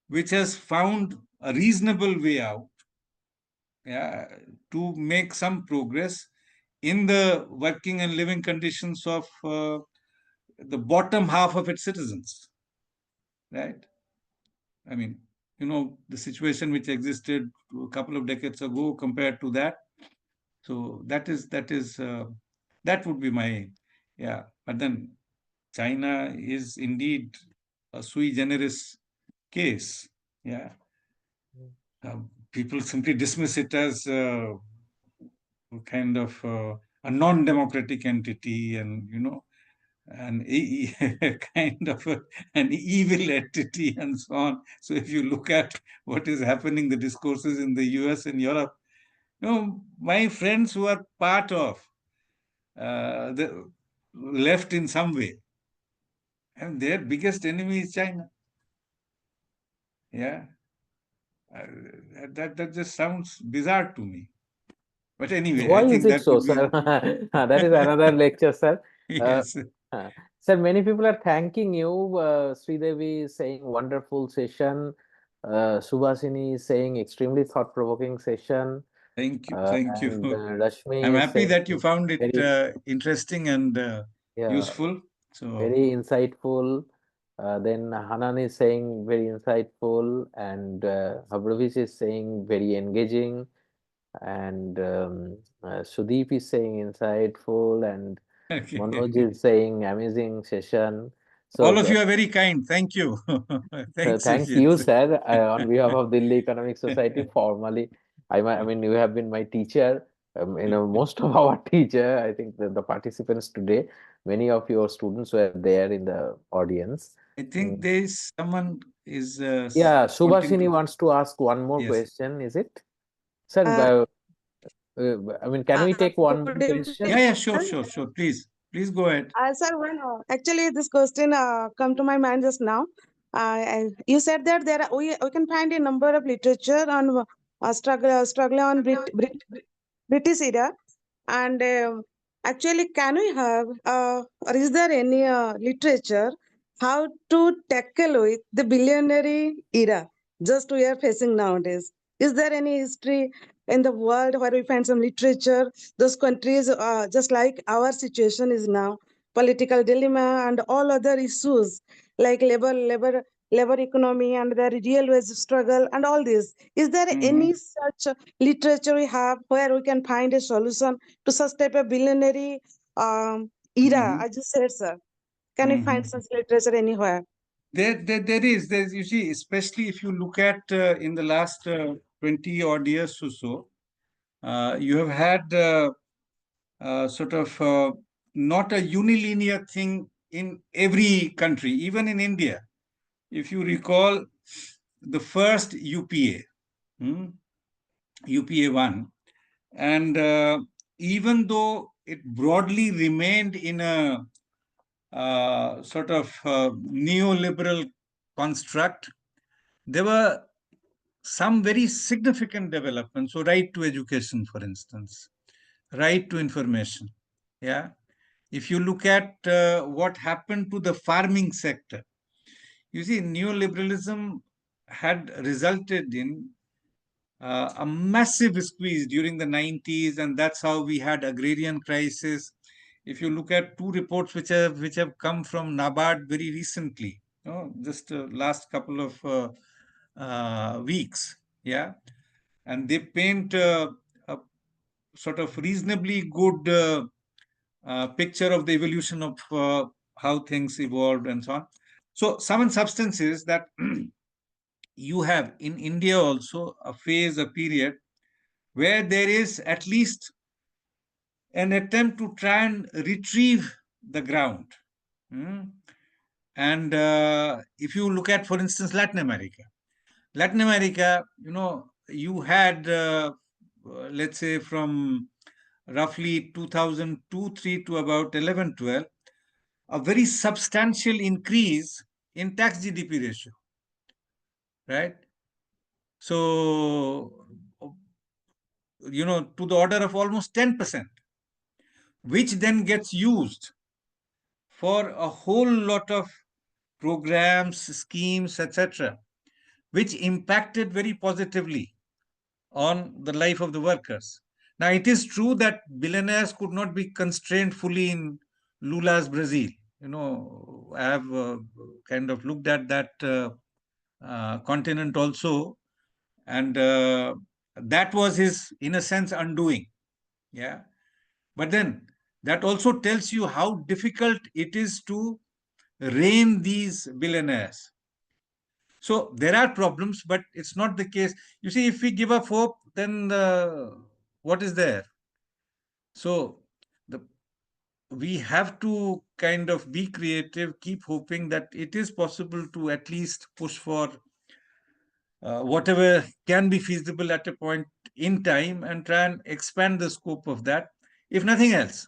which has found a reasonable way out to make some progress in the working and living conditions of the bottom half of its citizens. Right? I mean, the situation which existed a couple of decades ago compared to that. So that would be my, But then China is indeed a sui generis case. People simply dismiss it as kind of a non-democratic entity, and an kind of an evil entity, and so on. So if you look at what is happening, the discourses in the US and Europe, my friends who are part of the left in some way, and their biggest enemy is China. That just sounds bizarre to me. But anyway, Why I think is it that so, would be sir? That is another lecture, sir. yes. Sir, many people are thanking you. Sridevi is saying wonderful session. Subhasini is saying extremely thought-provoking session. Thank you. And Rashmi I'm is happy saying that you found it very, interesting and useful. So very insightful. Then Hanan is saying very insightful, and Habrovish is saying very engaging, and Sudeep is saying insightful, and Manoj is saying amazing session. all So of you are very kind. Thank you. Thanks, thank you, Sujit. sir, on behalf of Delhi Economic Society. Formally, I mean, you have been my teacher. Most of our teacher, I think the participants today, many of your students were there in the audience. I think there is someone is Yeah, wanting Subhasini to. wants to ask one more Yes. question. Is it, sir? I mean, can we take one Good question? Yeah, evening, sure. sir. Please go ahead. Sir, actually this question come to my mind just now. You said that we can find a number of literature on struggle on British era, and actually, can we have or is there any literature how to tackle with the billionaire era just we are facing nowadays? Is there any history in the world where we find some literature? Those countries, just like our situation is now, political dilemma and all other issues like labor economy and the real wage struggle and all this. Is there any such literature we have where we can find a solution to such type of billionaire era? I just said, sir. Can we find such literature anywhere? There's, you see, especially if you look at in the last 20 odd years or so, you have had sort of not a unilinear thing in every country, even in India. If you recall the first UPA, UPA 1, and even though it broadly remained in a sort of neoliberal construct, there were some very significant developments. So, right to education, for instance, right to information. If you look at what happened to the farming sector, you see, neoliberalism had resulted in a massive squeeze during the 90s, and that's how we had agrarian crisis. If you look at two reports which have come from NABARD very recently, just last couple of weeks, yeah, and they paint a sort of reasonably good picture of the evolution of how things evolved and so on. So, sum and substance is that you have in India also a phase, a period where there is at least an attempt to try and retrieve the ground. And if you look at, for instance, Latin America, you had, let's say, from roughly 2002, 3 to about 11, 12, a very substantial increase in tax GDP ratio, right? So, to the order of almost 10%, which then gets used for a whole lot of programs, schemes, etc., which impacted very positively on the life of the workers. Now, it is true that billionaires could not be constrained fully in Lula's Brazil. I have kind of looked at that continent also, and that was his, in a sense, undoing. Yeah. But then that also tells you how difficult it is to rein these billionaires. So there are problems, but it's not the case. You see, if we give up hope, then what is there? So the we have to kind of be creative, keep hoping that it is possible to at least push for whatever can be feasible at a point in time and try and expand the scope of that. If nothing else,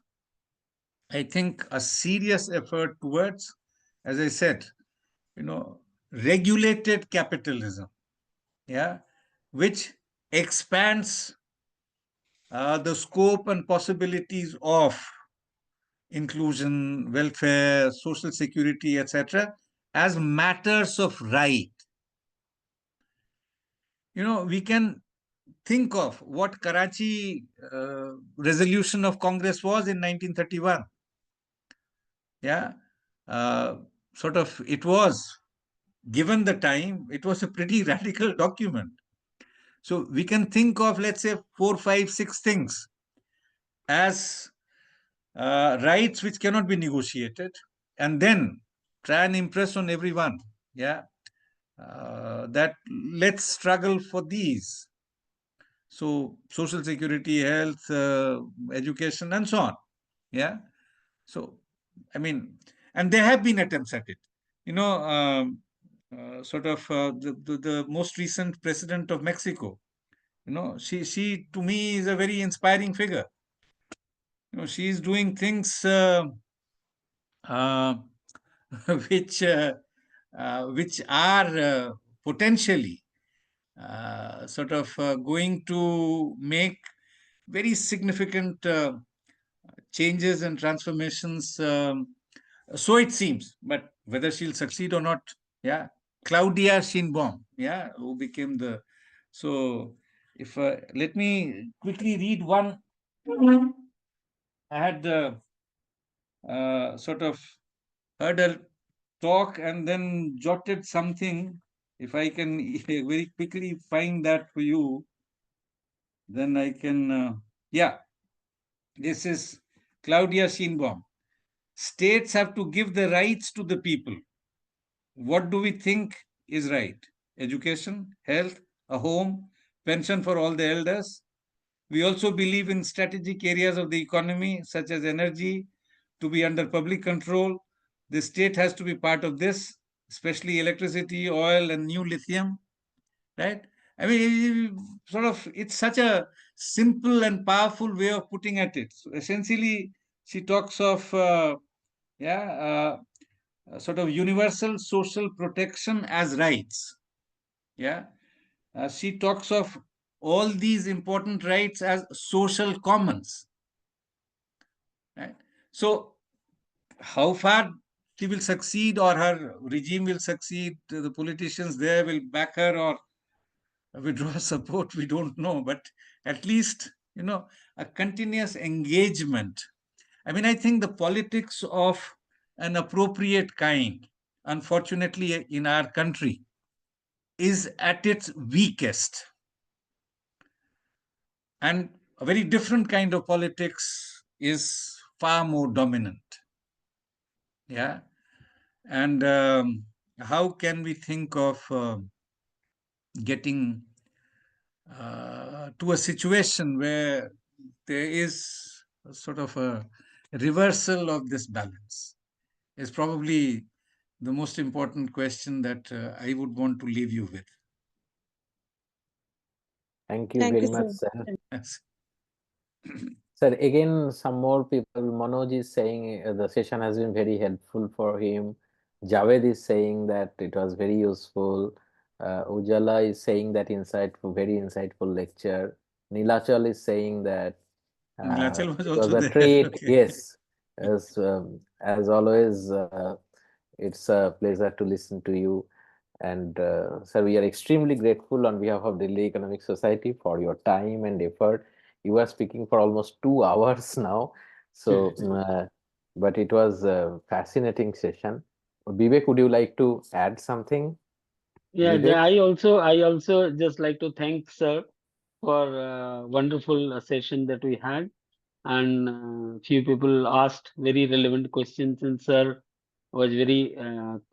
I think a serious effort towards, as I said, regulated capitalism, yeah, which expands the scope and possibilities of inclusion, welfare, social security, etc., as matters of right. We can think of what Karachi resolution of Congress was in 1931. Yeah, sort of it was, given the time, it was a pretty radical document. So we can think of, let's say, 4, 5, 6 things as rights which cannot be negotiated, and then try and impress on everyone, yeah, that let's struggle for these. So social security, health, education, and so on. Yeah. So, I mean, and there have been attempts at it. The most recent president of Mexico, she to me is a very inspiring figure. She is doing things uh, which are potentially going to make very significant changes and transformations. So it seems, but whether she'll succeed or not, yeah. Claudia Sheinbaum, yeah, who became the. So, if let me quickly read one. I had sort of heard her talk and then jotted something. If I can very quickly find that for you, then I can. Yeah, this is Claudia Sheinbaum. States have to give the rights to the people. What do we think is right? Education, health, a home, pension for all the elders. We also believe in strategic areas of the economy, such as energy, to be under public control. The state has to be part of this, especially electricity, oil, and new lithium, right? I mean, it's such a simple and powerful way of putting at it. So essentially, she talks of, sort of universal social protection as rights. Yeah. She talks of all these important rights as social commons. Right? So, how far she will succeed or her regime will succeed, the politicians there will back her, or withdraw support, we don't know, but at least, a continuous engagement. I mean, I think the politics of an appropriate kind, unfortunately, in our country, is at its weakest. And a very different kind of politics is far more dominant. Yeah. And how can we think of getting to a situation where there is a sort of a reversal of this balance? Is probably the most important question that I would want to leave you with. Thank you Thank very you, much, sir. sir. Yes. Sir, again, some more people. Manoj is saying the session has been very helpful for him. Javed is saying that it was very useful. Ujala is saying that insightful, very insightful lecture. Nilachal is saying that Nilachal was it was also a there. treat. Okay. Yes, as always, it's a pleasure to listen to you. And sir, we are extremely grateful on behalf of Delhi Economic Society for your time and effort. You are speaking for almost 2 hours now. So, but it was a fascinating session. Vivek, would you like to add something? Yeah, Vivek? I also just like to thank sir for wonderful session that we had, and few people asked very relevant questions, and sir was very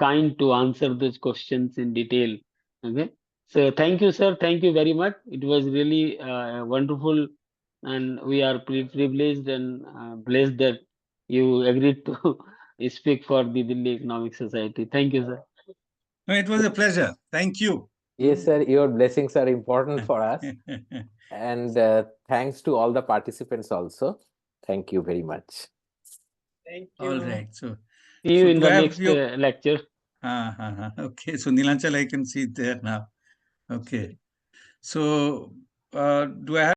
kind to answer those questions in detail. Okay, so thank you, sir. Thank you very much. It was really wonderful, and we are privileged and blessed that you agreed to speak for the Delhi Economic Society. Thank you, sir. No, it was a pleasure. Thank you. Yes, sir. Your blessings are important for us. And thanks to all the participants also. Thank you very much. Thank All right. So, See you in to the have next your lecture. okay. So Nilachal, I can see it there now. Okay. So do I have